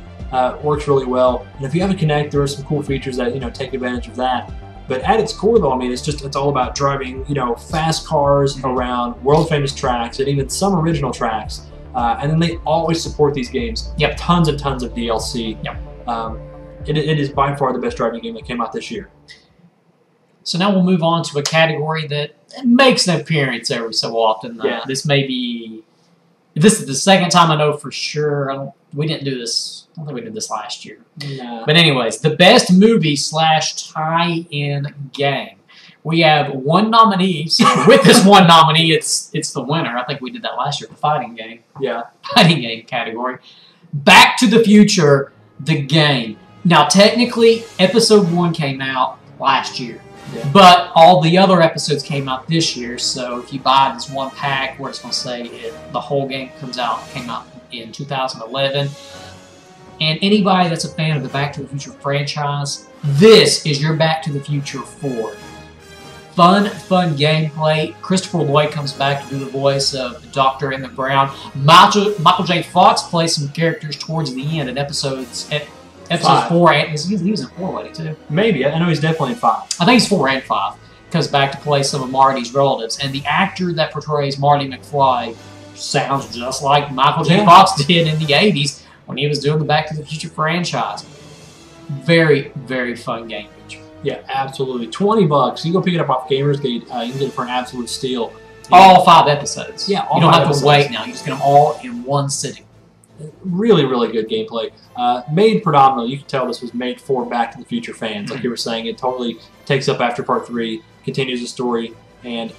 works really well. And if you have a Kinect, there are some cool features that take advantage of that. But at its core, though, I mean, it's all about driving, fast cars around world-famous tracks and even some original tracks. And then they always support these games. Yep. Tons and tons of DLC. Yep. It is by far the best driving game that came out this year. So now we'll move on to a category that makes an appearance every so often. This is the second time I know for sure. We didn't do this. I don't think we did this last year. No. But anyways, the best movie / tie-in game. We have one nominee. So with this one nominee, it's the winner. I think we did that last year, the fighting game. Yeah. Fighting game category. Back to the Future, the game. Now, technically, episode 1 came out last year. Yeah. But all the other episodes came out this year, so if you buy this one pack where it's going to say the whole game came out in 2011, and anybody that's a fan of the Back to the Future franchise, this is your Back to the Future 4. Fun gameplay. Christopher Lloyd comes back to do the voice of the Doctor Emmett Brown. Michael J. Fox plays some characters towards the end in episodes 4, and he was in 4 already too. Maybe. I know he's definitely in 5. I think he's 4 and 5. Comes back to play some of Marty's relatives, and the actor that portrays Marty McFly sounds just like Michael J. Fox did in the 80s when he was doing the Back to the Future franchise. Very, very fun game feature. Yeah, absolutely. $20. You go pick it up off Gamersgate. You can get it for an absolute steal. All 5 episodes. Yeah, you don't have to wait now. You just get them all in one sitting. Really, really good gameplay. Made predominantly, you can tell this was made for Back to the Future fans. Like you were saying, it totally takes up after Part 3, continues the story, and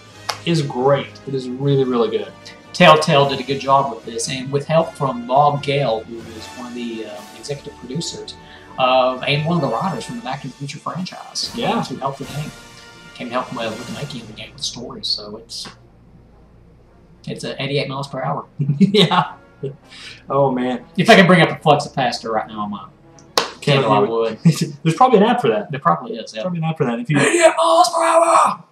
is great. It is really, really good. Telltale did a good job with this, and with help from Bob Gale, who is one of the executive producers, and one of the writers from the Back to the Future franchise. Yeah. Who helped the game. Came to help with the making of the game with stories, so it's 88 miles per hour. Yeah. Oh, man. If I could bring up a Flexipaster right now on my Kindle, I would. There's probably an app for that. There probably is. There's probably an app for that. 88 miles per hour!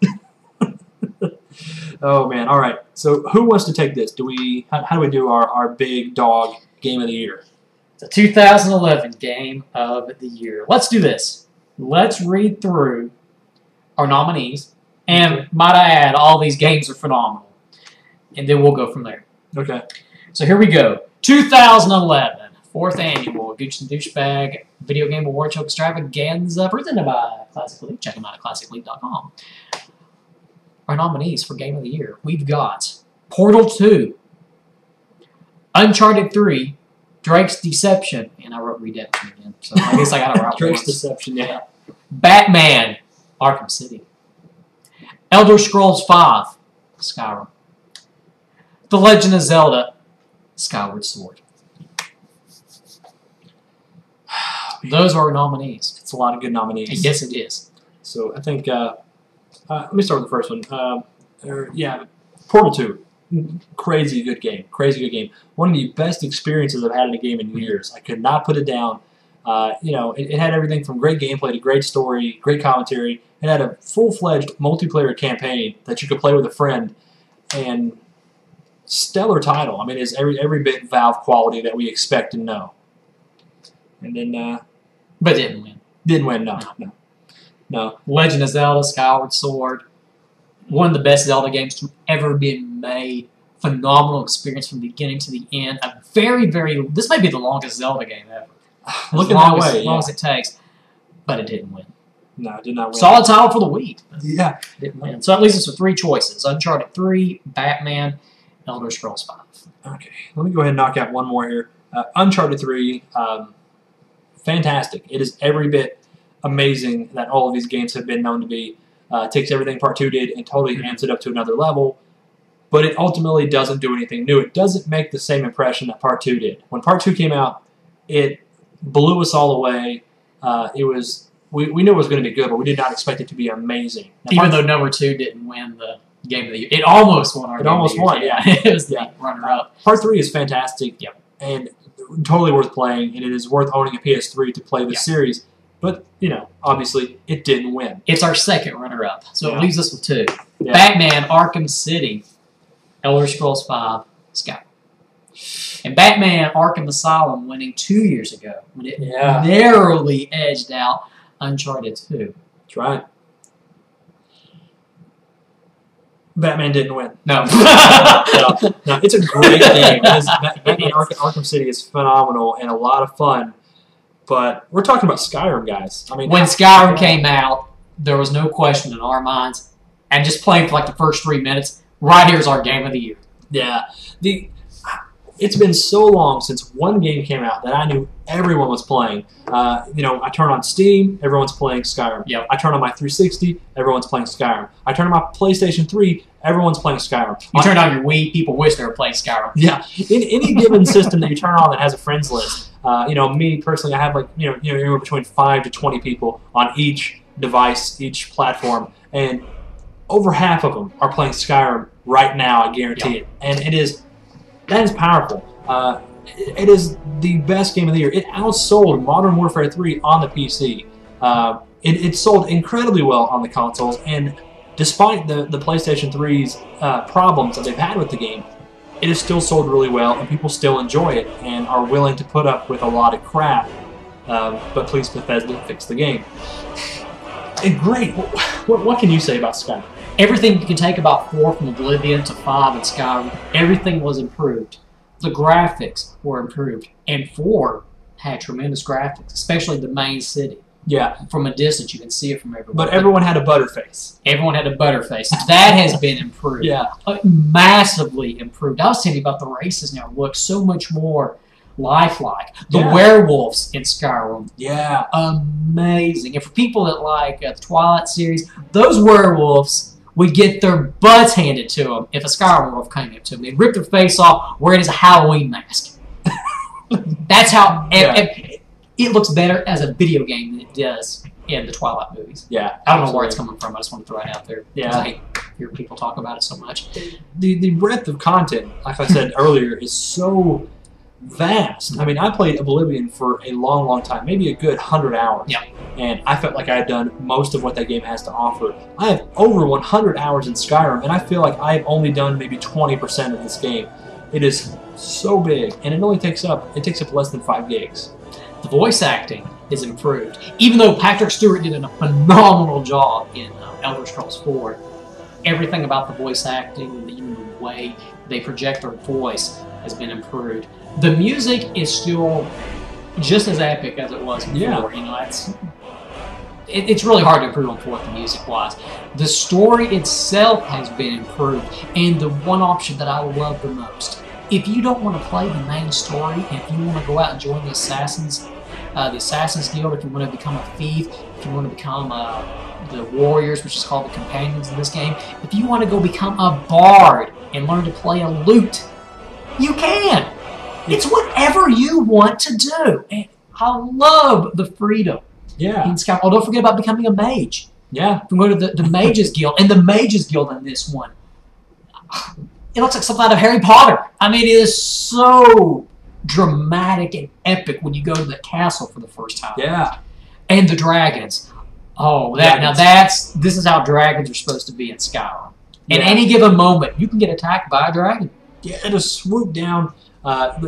Oh, man. All right. So who wants to take this? How do we do our big dog game of the year? The 2011 game of the year. Let's do this. Let's read through our nominees. And might I add, all these games are phenomenal. And then we'll go from there. Okay. So here we go. 2011, 4th annual Gooch and Dooshebag Video Game Award Show Extravaganza presented by Classic League. Check them out at classicleague.com. Our nominees for Game of the Year. We've got Portal 2, Uncharted 3, Drake's Deception, and I wrote Redemption again, so I guess I got it right. Drake's Deception, yeah. Batman, Arkham City. Elder Scrolls V, Skyrim. The Legend of Zelda, Skyward Sword. Those are our nominees. It's a lot of good nominees. Yes, it is. So I think, let me start with the first one. Portal 2. Crazy good game. Crazy good game. One of the best experiences I've had in a game in years. I could not put it down. It had everything from great gameplay to great story, great commentary. It had a full-fledged multiplayer campaign that you could play with a friend, and stellar title. I mean, it's every bit Valve quality that we expect and know. And then, but didn't win. Didn't win. No. Legend of Zelda: Skyward Sword. One of the best Zelda games to ever been made. Phenomenal experience from beginning to the end. A very, this may be the longest Zelda game ever. Looking that way, as long as it takes. But it didn't win. No, it did not win. Solid title for the Wii. Yeah. Didn't win. So that leaves us with 3 choices. Uncharted 3, Batman, Elder Scrolls 5. Okay. Let me go ahead and knock out one more here. Uncharted 3, fantastic. It is every bit amazing that all of these games have been known to be. Takes everything Part 2 did and totally amps it up to another level. But it ultimately doesn't do anything new. It doesn't make the same impression that Part 2 did. When Part 2 came out, it blew us all away. We knew it was going to be good, but we did not expect it to be amazing. Now, even though number 2 didn't win the Game of the Year. It almost won our Game of the Year. Won, yeah. It was the runner-up. Part 3 is fantastic. Yep. And totally worth playing, and it is worth owning a PS3 to play the series. But, obviously, it didn't win. It's our second runner-up, so it leaves us with 2. Yeah. Batman, Arkham City, Elder Scrolls V, Skyrim. And Batman, Arkham Asylum winning 2 years ago when it narrowly edged out Uncharted 2. That's right. Batman didn't win. No. No, it's a great game. Batman Arkham City is phenomenal and a lot of fun. But we're talking about Skyrim, guys. I mean, when Skyrim came out, there was no question in our minds. And just playing for like the first 3 minutes, right here's our game of the year. Yeah. It's been so long since one game came out that I knew everyone was playing. I turn on Steam, everyone's playing Skyrim. Yep. I turn on my 360, everyone's playing Skyrim. I turn on my PlayStation 3, everyone's playing Skyrim. You turn on your Wii, people wish they were playing Skyrim. Yeah. In any given system that you turn on that has a friends list, me personally, I have like anywhere between 5 to 20 people on each device, each platform, and over half of them are playing Skyrim right now. I guarantee it, and that is powerful. It is the best game of the year. It outsold Modern Warfare 3 on the PC. It sold incredibly well on the consoles, and despite the PlayStation 3's problems that they've had with the game, it has still sold really well, and people still enjoy it and are willing to put up with a lot of crap. But please, Bethesda, fix the game. And great. What can you say about Skyrim? Everything you can take about 4 from Oblivion to 5 in Skyrim, everything was improved. The graphics were improved, and 4 had tremendous graphics, especially the main city. Yeah. From a distance, you can see it from everywhere. But everyone had a butterface. Everyone had a butterface. That has been improved. Yeah. Massively improved. I was telling you about the races now look so much more lifelike. The Yeah. werewolves in Skyrim. Yeah. Amazing. And for people that like the Twilight series, those werewolves would get their butts handed to them if a Skyrim werewolf came up to them. They'd rip their face off, wear it as a Halloween mask. That's how... It looks better as a video game than it does in the Twilight movies. Yeah. I don't know where it's coming from. I just want to throw it out there. Yeah. I hear people talk about it so much. The breadth of content, like I said earlier, is so vast. I mean, I played Oblivion for a long, long time, maybe a good 100 hours. Yeah. And I felt like I had done most of what that game has to offer. I have over 100 hours in Skyrim, and I feel like I've only done maybe 20% of this game. It is so big, and it takes up less than 5 gigs. The voice acting is improved. Even though Patrick Stewart did a phenomenal job in Elder Scrolls 4, everything about the voice acting and even the way they project their voice has been improved. The music is still just as epic as it was before. Yeah. It's really hard to improve on 4th music-wise. The story itself has been improved, and the one option that I love the most, if you don't want to play the main story, if you want to go out and join the Assassin's Guild, if you want to become a thief, if you want to become the Warriors, which is called the Companions in this game, if you want to go become a bard and learn to play a lute, you can. It's whatever you want to do. And I love the freedom. Yeah. In Skyrim. Oh, don't forget about becoming a mage. Yeah. You can go to the Mages Guild, and the Mages Guild in this one, it looks like something out of Harry Potter. I mean, it is so dramatic and epic when you go to the castle for the first time. Yeah. And the dragons. Oh, this is how dragons are supposed to be in Skyrim. At any given moment, you can get attacked by a dragon. Yeah, and to swoop down.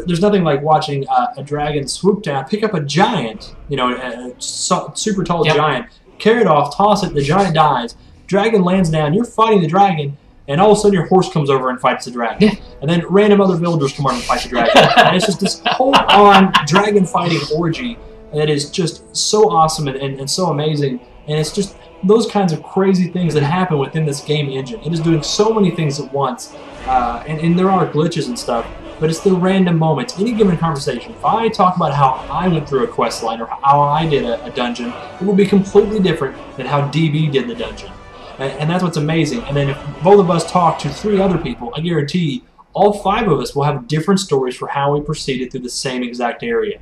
There's nothing like watching a dragon swoop down, pick up a giant, a super tall giant, carry it off, toss it, the giant dies, dragon lands down, you're fighting the dragon, and all of a sudden your horse comes over and fights the dragon. Yeah. And then random other villagers come over and fight the dragon. And it's just this whole-on dragon fighting orgy that is just so awesome and so amazing. And it's just those kinds of crazy things that happen within this game engine. It is doing so many things at once. And there are glitches and stuff, but it's the random moments. Any given conversation, if I talk about how I went through a quest line or how I did a dungeon, it will be completely different than how DB did the dungeon. And that's what's amazing. And then if both of us talk to 3 other people, I guarantee all 5 of us will have different stories for how we proceeded through the same exact area.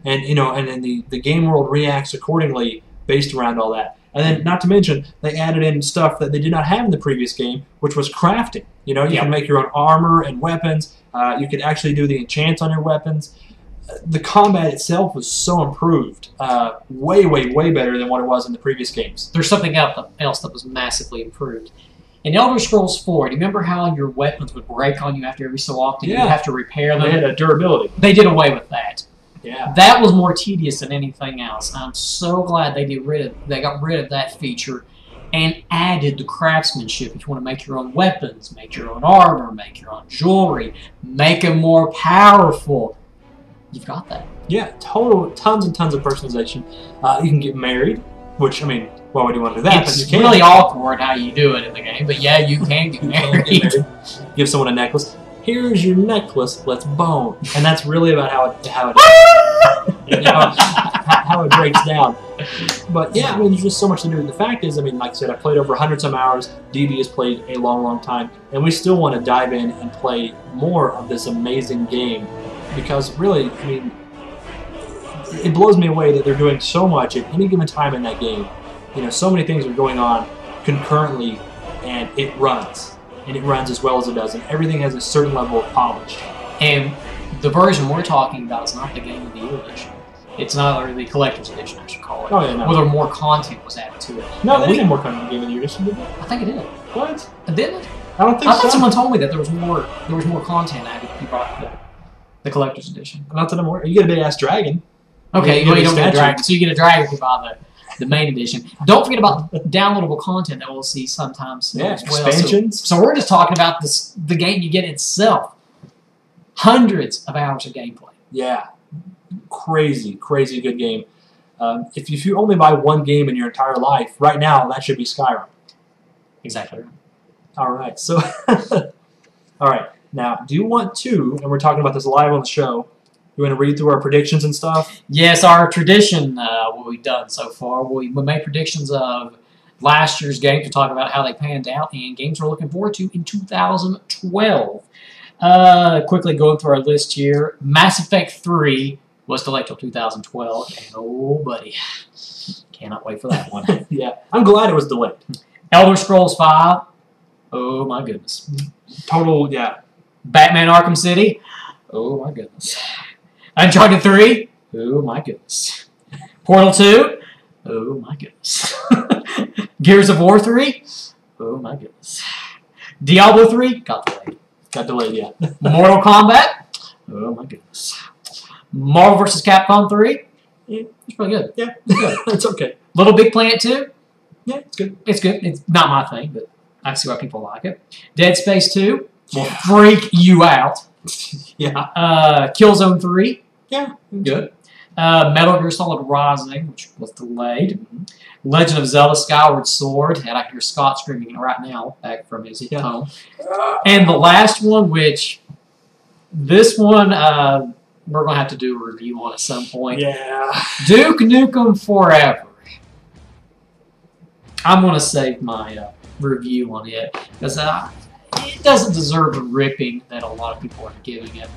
And and then the game world reacts accordingly based around all that. And then, not to mention, they added in stuff that they did not have in the previous game, which was crafting. You can make your own armor and weapons. You could actually do the enchants on your weapons. The combat itself was so improved. Way, way, way better than what it was in the previous games. There's something else that was massively improved. In Elder Scrolls 4, do you remember how your weapons would break on you after every so often? Yeah. You'd have to repair them. They had a durability. They did away with that. Yeah. That was more tedious than anything else. I'm so glad they got rid of that feature and added the craftsmanship. If you want to make your own weapons, make your own armor, make your own jewelry, make them more powerful, you've got that. Yeah, tons and tons of personalization. You can get married, which, I mean, Why would you want to do that? It's really awkward how you do it in the game, but yeah, you can get married. Give someone a necklace. Here's your necklace. Let's bone. And that's really about how it breaks down. But yeah, I mean, there's just so much to do. The fact is, I mean, like I said, I played over 100 some hours. DB has played a long, long time, and we still want to dive in and play more of this amazing game because really, I mean, it blows me away that they're doing so much at any given time in that game. You know, so many things are going on concurrently, and it runs. And it runs as well as it does, and everything has a certain level of polish. And the version we're talking about is not the Game of the Year edition. It's not the collector's edition, I should call it. Oh, yeah, no. Whether more content was added to it. No, they didn't have more content in the Game of the Year edition, did they? I think it did. What? Didn't it? I don't think so. I thought someone told me that there was more content added if you bought the collector's edition. Not that I'm aware. You get a big-ass dragon. Okay, you don't get a dragon. So you get a dragon if you buy the main edition. Don't forget about downloadable content that we'll see sometimes as well. Expansions. So we're just talking about the game you get itself. Hundreds of hours of gameplay. Yeah. Crazy, crazy good game. If you only buy one game in your entire life, right now, that should be Skyrim. Exactly right. All right. So, all right. Now, do you want to, and we're talking about this live on the show, you want to read through our predictions and stuff? Yes, our tradition, what we've done so far. We made predictions of last year's games to talk about how they panned out and games we're looking forward to in 2012. Quickly going through our list here. Mass Effect 3 was delayed till 2012, and oh, buddy, cannot wait for that one. Yeah, I'm glad it was delayed. Elder Scrolls 5, oh my goodness. Total, yeah. Batman Arkham City, oh my goodness. Uncharted 3, oh my goodness. Portal 2, oh my goodness. Gears of War 3, oh my goodness. Diablo 3, got delayed. Got delayed, yeah. Mortal Kombat, oh my goodness. Marvel vs. Capcom 3, yeah, it's pretty good. Yeah, it's good. It's okay. Little Big Planet 2, yeah, it's good. It's good. It's not my thing, but I can see why people like it. Dead Space 2 will freak you out. Yeah. Killzone 3, yeah, good. Metal Gear Solid Rising, which was delayed. Legend of Zelda Skyward Sword, and I can hear Scott screaming right now back from his home. And the last one, which this one we're going to have to do a review on at some point. Yeah. Duke Nukem Forever. I'm going to save my review on it because it doesn't deserve the ripping that a lot of people are giving it.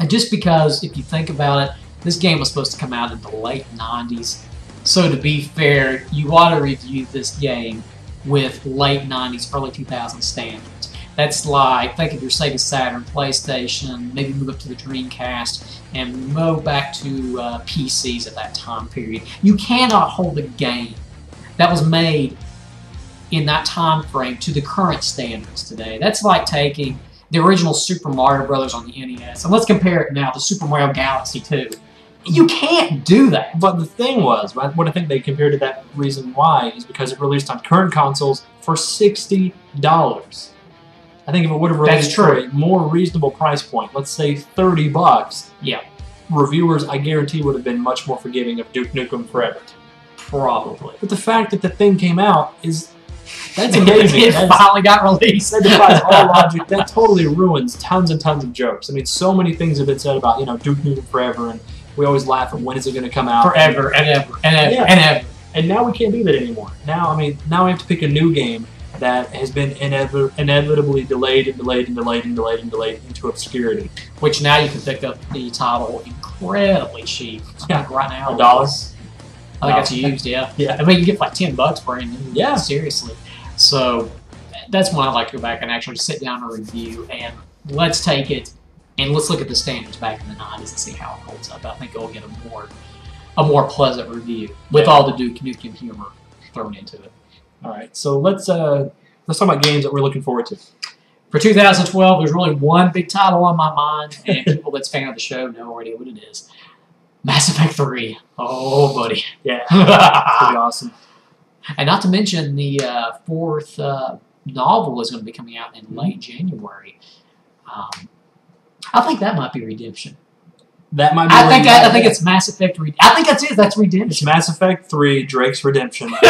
And just because, if you think about it, this game was supposed to come out in the late 90s. So to be fair, you ought to review this game with late 90s, early 2000s standards. That's like, think of your Sega Saturn, PlayStation, maybe move up to the Dreamcast, and move back to PCs at that time period. You cannot hold a game that was made in that time frame to the current standards today. That's like taking the original Super Mario Brothers on the NES, and let's compare it now to Super Mario Galaxy 2. You can't do that. But the thing was, what I think they compared to that reason why is because it released on current consoles for $60. I think if it would have released for a more reasonable price point, let's say $30, yeah, reviewers, I guarantee, would have been much more forgiving of Duke Nukem Forever. Probably. But the fact that the thing came out is... That's amazing. It finally got released. That defies all logic. That totally ruins tons and tons of jokes. I mean, so many things have been said about, you know, Duke Nukem Forever, and we always laugh at when is it going to come out. Forever and ever and ever and ever. And now we can't do that anymore. Now, I mean, now we have to pick a new game that has been inevitably delayed and delayed and delayed and delayed and delayed into obscurity. Which now you can pick up the title incredibly cheap. Yeah. Right now. $1? I think that's used, yeah. Yeah. I mean, you get like $10 for it. Yeah. Seriously. So that's when I like to go back and actually sit down and review, and let's take it and let's look at the standards back in the 90s and see how it holds up. I think it'll get a more pleasant review with all the Duke Nukem humor thrown into it. All right, so let's talk about games that we're looking forward to. For 2012, there's really one big title on my mind, and people that's fan of the show know already what it is. Mass Effect 3. Oh, buddy. Yeah. That's pretty awesome. And not to mention the fourth novel is going to be coming out in late January. I think that might be redemption. That might be. I think it's Mass Effect. I think that's it. That's Redemption. It's Mass Effect 3, Drake's Redemption. The book.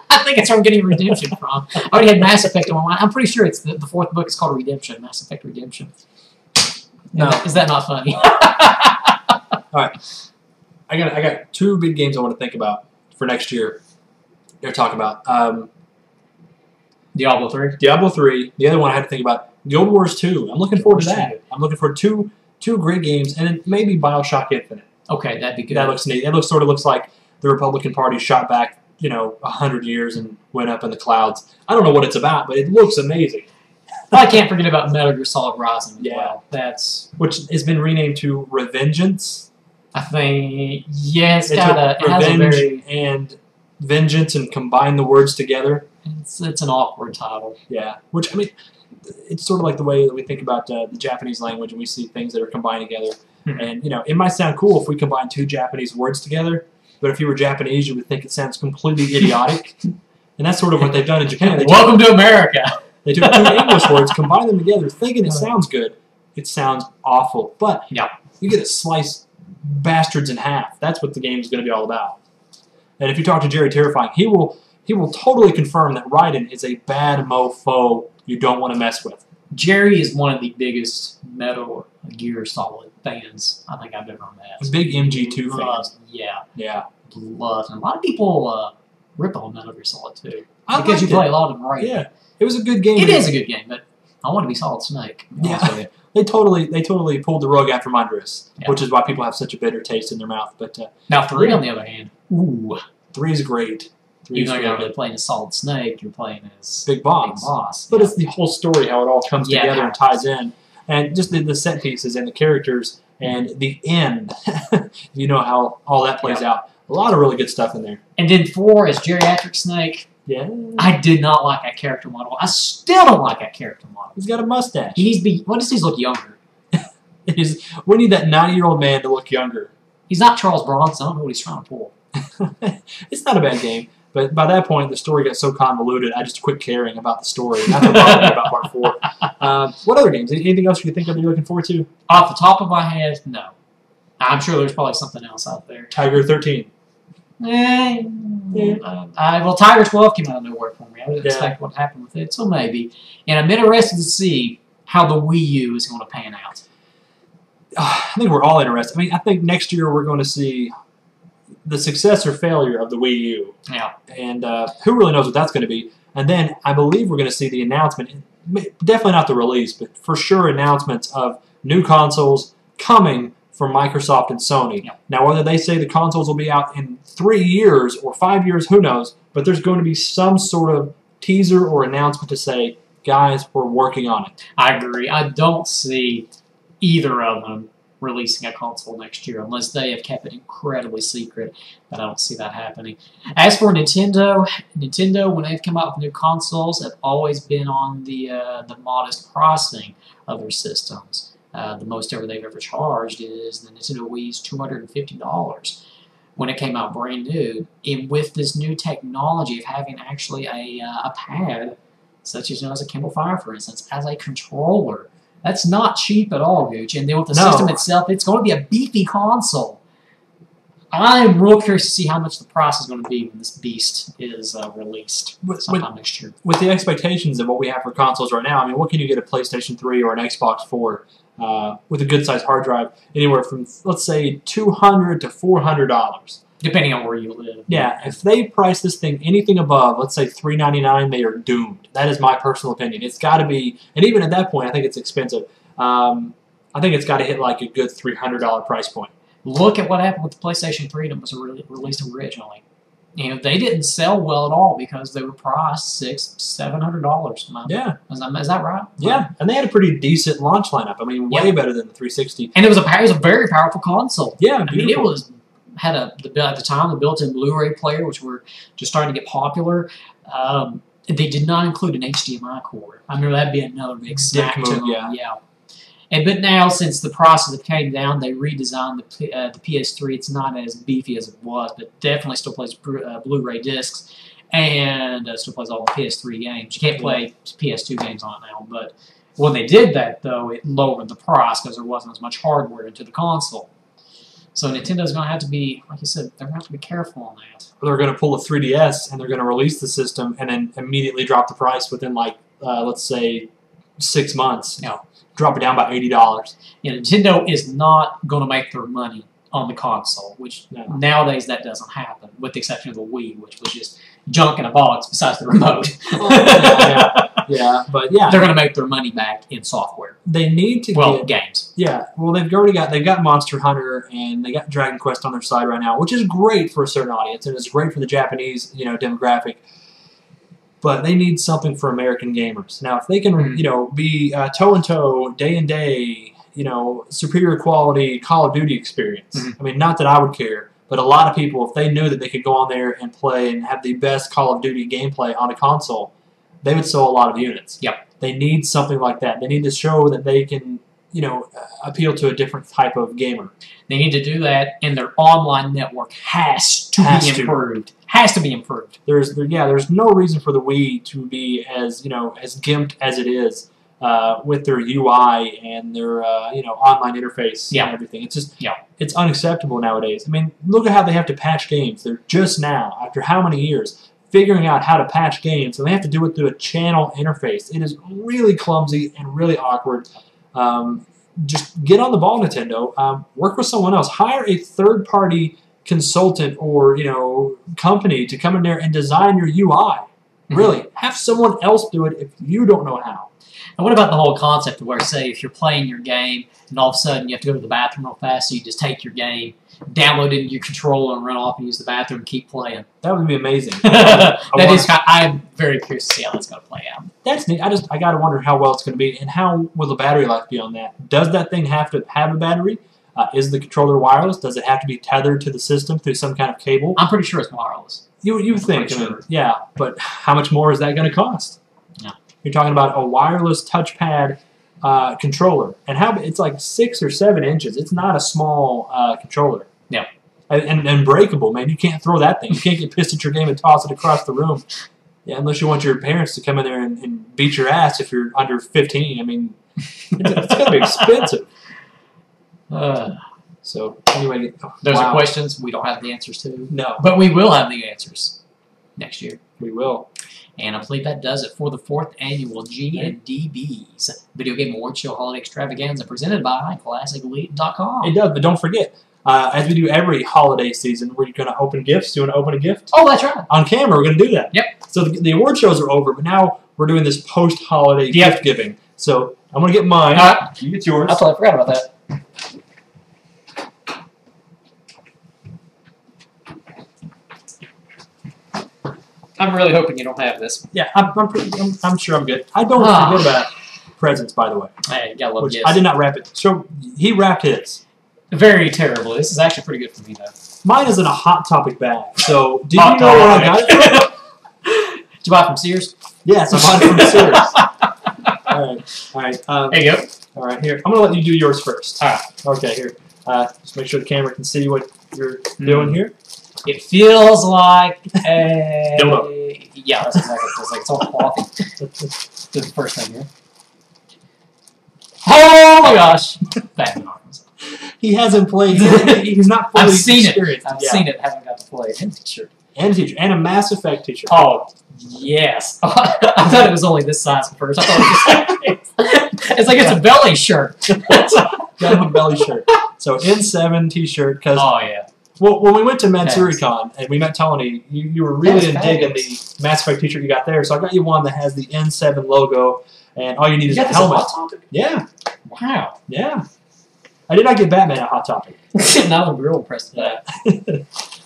I think it's where I'm getting Redemption from. I already had Mass Effect on my mind. I'm pretty sure it's the fourth book is called Redemption. Mass Effect Redemption. No, is that not funny? All right, I got 2 big games I want to think about for next year. They're talking about Diablo 3. Diablo 3. The other one I had to think about Guild Wars 2. I'm looking forward to that. I'm looking for two great games, and then maybe Bioshock Infinite. Okay, that'd be good. That looks neat. It looks like the Republican Party shot back, 100 years and went up in the clouds. I don't know what it's about, but it looks amazing. I can't forget about Metal Gear Solid Rising as well. Which has been renamed to Revengeance. I think, yes, it has a very... and Vengeance and combine the words together. It's an awkward title. Yeah, which, I mean, it's sort of like the way that we think about the Japanese language and we see things that are combined together. And, it might sound cool if we combine 2 Japanese words together, but if you were Japanese, you would think it sounds completely idiotic. And that's sort of what they've done in Japan. Welcome to America. They took 2 English words, combine them together, thinking it sounds good. It sounds awful. But you get to slice bastards in half. That's what the game is going to be all about. And if you talk to Jerry Terrifying, he will totally confirm that Raiden is a bad mofo you don't want to mess with. Jerry is one of the biggest Metal Gear Solid fans I think I've ever met. A big MG2 fans. Yeah. Love. And a lot of people rip on Metal Gear Solid 2. Because you play a lot of them right. Yeah. It was a good game. It is a good game, but I want to be Solid Snake. Yeah. They totally pulled the rug out from under us, which is why people have such a bitter taste in their mouth. But now 3, on the other hand, 3 is great. Even though you're not really playing as Solid Snake, you're playing as Big Boss. But it's the whole story, how it all comes together and ties in. And just the set pieces and the characters and the end. How all that plays out. A lot of really good stuff in there. And then 4 is Geriatric Snake. Yeah. I did not like that character model. I still don't like that character model. He's got a mustache. He needs to be... What does he look younger? We need that 90-year-old man to look younger. He's not Charles Bronson. I don't know what he's trying to pull. It's not a bad game. But by that point, the story got so convoluted, I just quit caring about the story. I forgot about part 4. What other games? Anything else you can think of that you're looking forward to? Off the top of my head, no. I'm sure there's probably something else out there. Tiger 13. Well, Tiger 12 came out of nowhere for me. I didn't expect what happened with it, so maybe. And I'm interested to see how the Wii U is going to pan out. I think we're all interested. I mean, I think next year we're going to see the success or failure of the Wii U. Yeah. And who really knows what that's going to be. And then I believe we're going to see the announcement, definitely not the release, but for sure announcements of new consoles coming from Microsoft and Sony. Yeah. Now, whether they say the consoles will be out in 3 years or 5 years, who knows? But there's going to be some sort of teaser or announcement to say, guys, we're working on it. I agree. I don't see either of them releasing a console next year unless they have kept it incredibly secret, but I don't see that happening. As for Nintendo, when they've come out with new consoles, have always been on the modest pricing of their systems. The most ever they've ever charged is the Nintendo Wii's $250 when it came out brand new. And with this new technology of having actually a pad, such as a Kindle Fire, for instance, as a controller, that's not cheap at all, Gooch. And then with the system itself, it's going to be a beefy console. I'm real curious to see how much the price is going to be when this beast is released sometime next year. With the expectations of what we have for consoles right now, I mean, what can you get a PlayStation 3 or an Xbox for with a good-sized hard drive? Anywhere from, let's say, $200 to $400. Depending on where you live. Yeah, if they price this thing anything above, let's say $399, they are doomed. That is my personal opinion. It's got to be, and even at that point, I think it's expensive. I think it's got to hit like a good $300 price point. Look at what happened with the PlayStation 3 that was released originally. They didn't sell well at all because they were priced $600–700. Yeah. Is that right? Yeah, and they had a pretty decent launch lineup. I mean, way better than the 360. And it was a very powerful console. Yeah, beautiful. I mean, it had at the time the built-in Blu-ray player, which were just starting to get popular. They did not include an HDMI cord. I remember that'd be another big snack to them. Yeah. But now, since the prices have came down, they redesigned the PS3. It's not as beefy as it was, but definitely still plays Blu-ray discs and still plays all the PS3 games. You can't play PS2 games on it now, but When they did that, though, it lowered the price because there wasn't as much hardware into the console. So Nintendo's going to have to be, like you said, they're going to have to be careful on that. They're going to pull a 3DS and they're going to release the system and then immediately drop the price within, like, let's say, 6 months. Yeah. Drop it down by $80. Yeah, Nintendo is not going to make their money on the console, which nowadays that doesn't happen, with the exception of the Wii, which was just junk in a box besides the remote. Yeah, but yeah, they're going to make their money back in software. They need to get games. Yeah, well, they've got Monster Hunter and they got Dragon Quest on their side right now, which is great for a certain audience and it's great for the Japanese, demographic. But they need something for American gamers. Now, if they can, be toe and toe, day and day, superior quality Call of Duty experience. I mean, not that I would care, but a lot of people, if they knew that they could go on there and play and have the best Call of Duty gameplay on a console, they would sell a lot of units. Yep. They need something like that. They need to show that they can, appeal to a different type of gamer. They need to do that, and their online network has to be improved. Has to be improved. There's no reason for the Wii to be as gimped as it is with their UI and their online interface and everything. It's just it's unacceptable nowadays. I mean, look at how they have to patch games. They're just now, after how many years, figuring out how to patch games, and they have to do it through a channel interface. It is really clumsy and really awkward. Just get on the ball, Nintendo. Work with someone else. Hire a third-party consultant or company to come in there and design your UI. Really, have someone else do it if you don't know how. And what about the whole concept of where, say, if you're playing your game and all of a sudden you have to go to the bathroom real fast, so you just take your game, download it into your controller, and run off and use the bathroom and keep playing? That would be amazing. I'm very curious to see how that's going to play out. That's neat. I got to wonder how well it's going to be, and how will the battery life be on that? Does that thing have to have a battery? Is the controller wireless? Does it have to be tethered to the system through some kind of cable? I'm pretty sure it's wireless. You think? Sure. Yeah, but how much more is that going to cost? Yeah. You're talking about a wireless touchpad controller, and it's like 6 or 7 inches. It's not a small controller. Yeah. And breakable, man. You can't throw that thing. You can't get pissed at your game and toss it across the room. Yeah, unless you want your parents to come in there and beat your ass if you're under 15. I mean, it's going to be expensive. So, anyway. Those are questions we don't have the answers to. No. But we will have the answers next year. We will. And I believe that does it for the 4th annual G&DB's Video Game Award Show Holiday Extravaganza presented by ClassicElite.com. It does, but don't forget, as we do every holiday season, we're going to open gifts. Do you want to open a gift? Oh, that's right. On camera, we're going to do that. Yep. So the award shows are over, but now we're doing this post-holiday gift giving. So I'm going to get mine. You get yours. I totally forgot about that. I'm really hoping you don't have this. Yeah, I'm sure I'm good. I don't forget about presents, by the way. Hey, you gotta love gifts. I did not wrap it. So he wrapped his. Very terribly. This is actually pretty good for me, though. Mine is in a Hot Topic bag. So, do you know where I got it from? Did you buy it from Sears? Yes, I bought it from Sears. All right. There you go. All right, here. I'm going to let you do yours first. All right. Okay, here. Just make sure the camera can see what you're doing here. It feels like a... Dildo. Yeah, that's exactly what it feels like. It's all cloth. Do the first thing here. Oh my gosh! He hasn't played. He's not fully experienced. I've seen it. Haven't got to play it. And t-shirt. And a t-shirt. And a Mass Effect t-shirt. Oh, yes. I thought it was only this size at first. I thought it was it's like it's a belly shirt. Got him a belly shirt. So N7 t-shirt. Oh, yeah. Well, when we went to Mansuricon and we met Tony, you were really digging the Mass Effect t-shirt you got there. So I got you one that has the N7 logo, and all you need is a helmet. Yeah. Wow. Yeah. I did not get Batman at Hot Topic. Now I'm real impressed with that.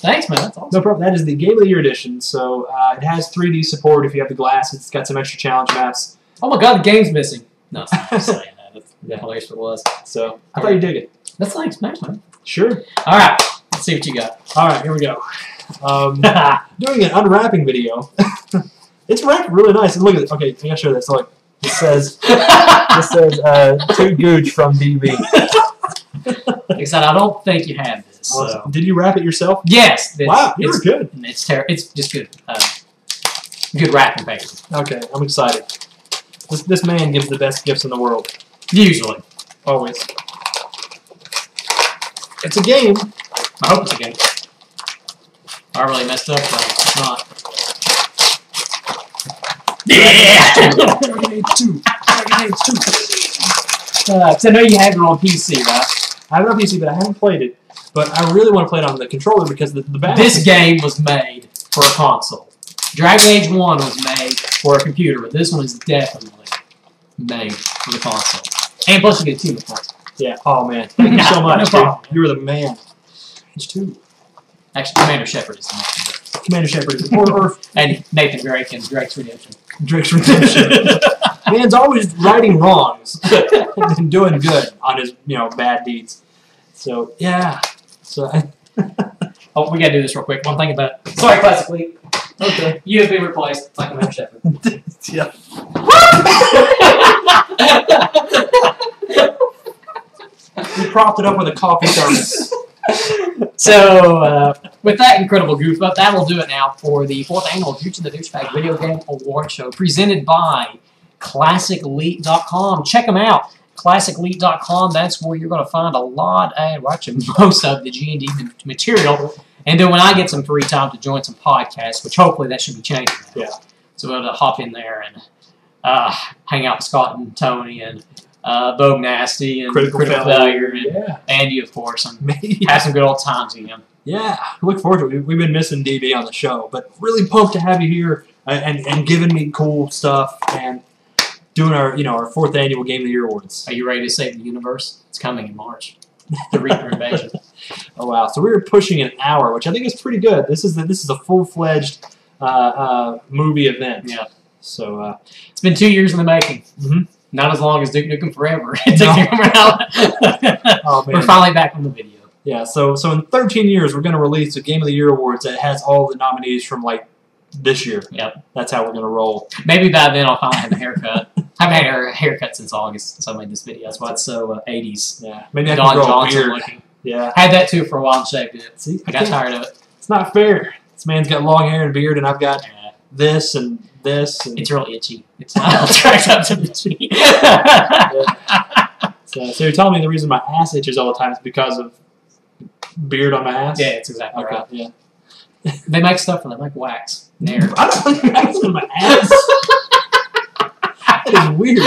Thanks, man. That's awesome. No problem. That is the Game of the Year edition. So it has 3D support if you have the glass. It's got some extra challenge maps. Oh my god, the game's missing. No, it's not saying that. That's hilarious if it was. So I thought you dig it. That's nice, man. Sure. All right. Let's see what you got. All right, here we go. Doing an unwrapping video. It's wrapped really nice. And look at it. Okay, I gotta show this. Look, it says to Gooch from DB. Like I said, I don't think you have this. So. Did you wrap it yourself? Yes. Wow, you were good. It's just good. Good wrapping paper. Okay, I'm excited. This man gives the best gifts in the world. Usually. Always. It's a game. I hope it's a game. I really messed up, but it's not. Yeah! Dragon Age 2. Dragon Age 2. So I know you have it on PC, right? I have it on PC, but I haven't played it. But I really want to play it on the controller because the battle. This game was made for a console. Dragon Age 1 was made for a computer, but this one is definitely made for the console. And plus you get 2 points. Yeah. Oh man. Thank you so much, dude. You were the man. Age 2. Actually, Commander Shepard is the man. Commander Shepard is or and Nathan Drake and Drake's Redemption. Drake's Redemption. Man's always righting wrongs and doing good on his bad deeds. So yeah. So oh, we gotta do this real quick. One thing about sorry, Classic League. okay. You have been replaced by Commander Shepard. Yeah. We propped it up with a coffee thermos. So, with that incredible goof up, that will do it now for the 4th annual Gooch and The Dooshebag Video Game Award Show, presented by ClassicElite.com. Check them out. ClassicElite.com, that's where you're going to find a lot, watching most of the G&D material. And then when I get some free time to join some podcasts, which hopefully that should be changing. Yeah. So we'll be able to hop in there and hang out with Scott and Tony and Bogue Nasty and Critical Failure and yeah. Andy, of course, and have some good old times again. Yeah, look forward to it. We've been missing DB on the show, but really pumped to have you here and giving me cool stuff and doing our our 4th annual Game of the Year awards. Are you ready to save the universe? It's coming in March. The Reaper Invasion. Oh wow! So we were pushing an hour, which I think is pretty good. This is a full-fledged movie event. Yeah. So it's been 2 years in the making. Mm-hmm. Not as long as Duke Nukem Forever. It took me around. Oh, man. We're finally back on the video. Yeah. So in 13 years, we're going to release the Game of the Year awards that has all the nominees from like this year. Yep. That's how we're going to roll. Maybe by then I'll finally have a haircut. I haven't had a haircut since August, since I made this video. That's why it's so 80s. Yeah. Maybe I Don can grow Johnson a beard. looking. Yeah. Had that too for a while and shaved it. See, I got tired of it. It's not fair. This man's got long hair and beard, and I've got this and this. And it's really itchy. It's not tracked up to itchy. Yeah. So you're telling me the reason my ass itches all the time is because of beard on my ass? Yeah, it's exactly okay. right. Yeah. They make stuff from them, like wax. There. I don't think wax on my ass. That is weird.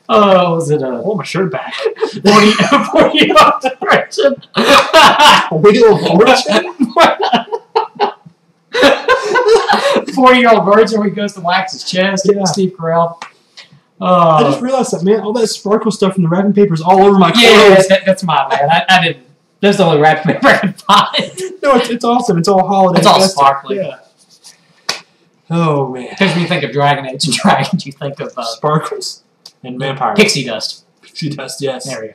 Oh, was it Hold my shirt back. 40-year-old version? 40-year-old virgin where he goes to wax his chest. Yeah. Steve Carell. I just realized that, man, all that sparkle stuff from the wrapping paper is all over my clothes. Yeah, that's my bad. I didn't. That's the only wrapping paper I could find. No, it's awesome. It's all holiday. It's all festive. sparkly. Yeah. Oh, man. Because when you think of Dragon Age and Dragons, you think of sparkles and vampires. Pixie dust. Pixie dust, yes. There we go.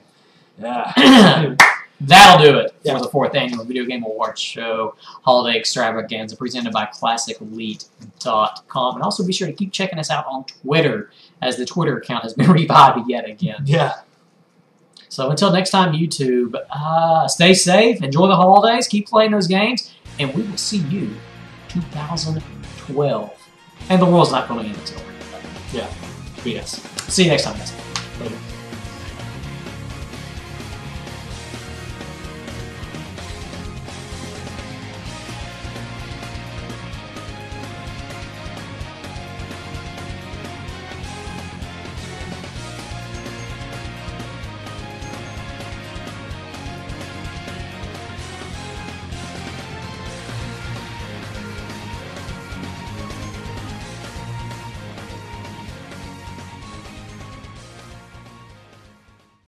Yeah. That'll do it for the 4th annual Video Game Awards Show Holiday Extravaganza presented by ClassicElite.com. And also be sure to keep checking us out on Twitter, as the Twitter account has been revived yet again. Yeah. So until next time, YouTube, stay safe, enjoy the holidays, keep playing those games, and we will see you 2012. And the world's not going to end until then. Yeah. Yes. See you next time, guys. Later.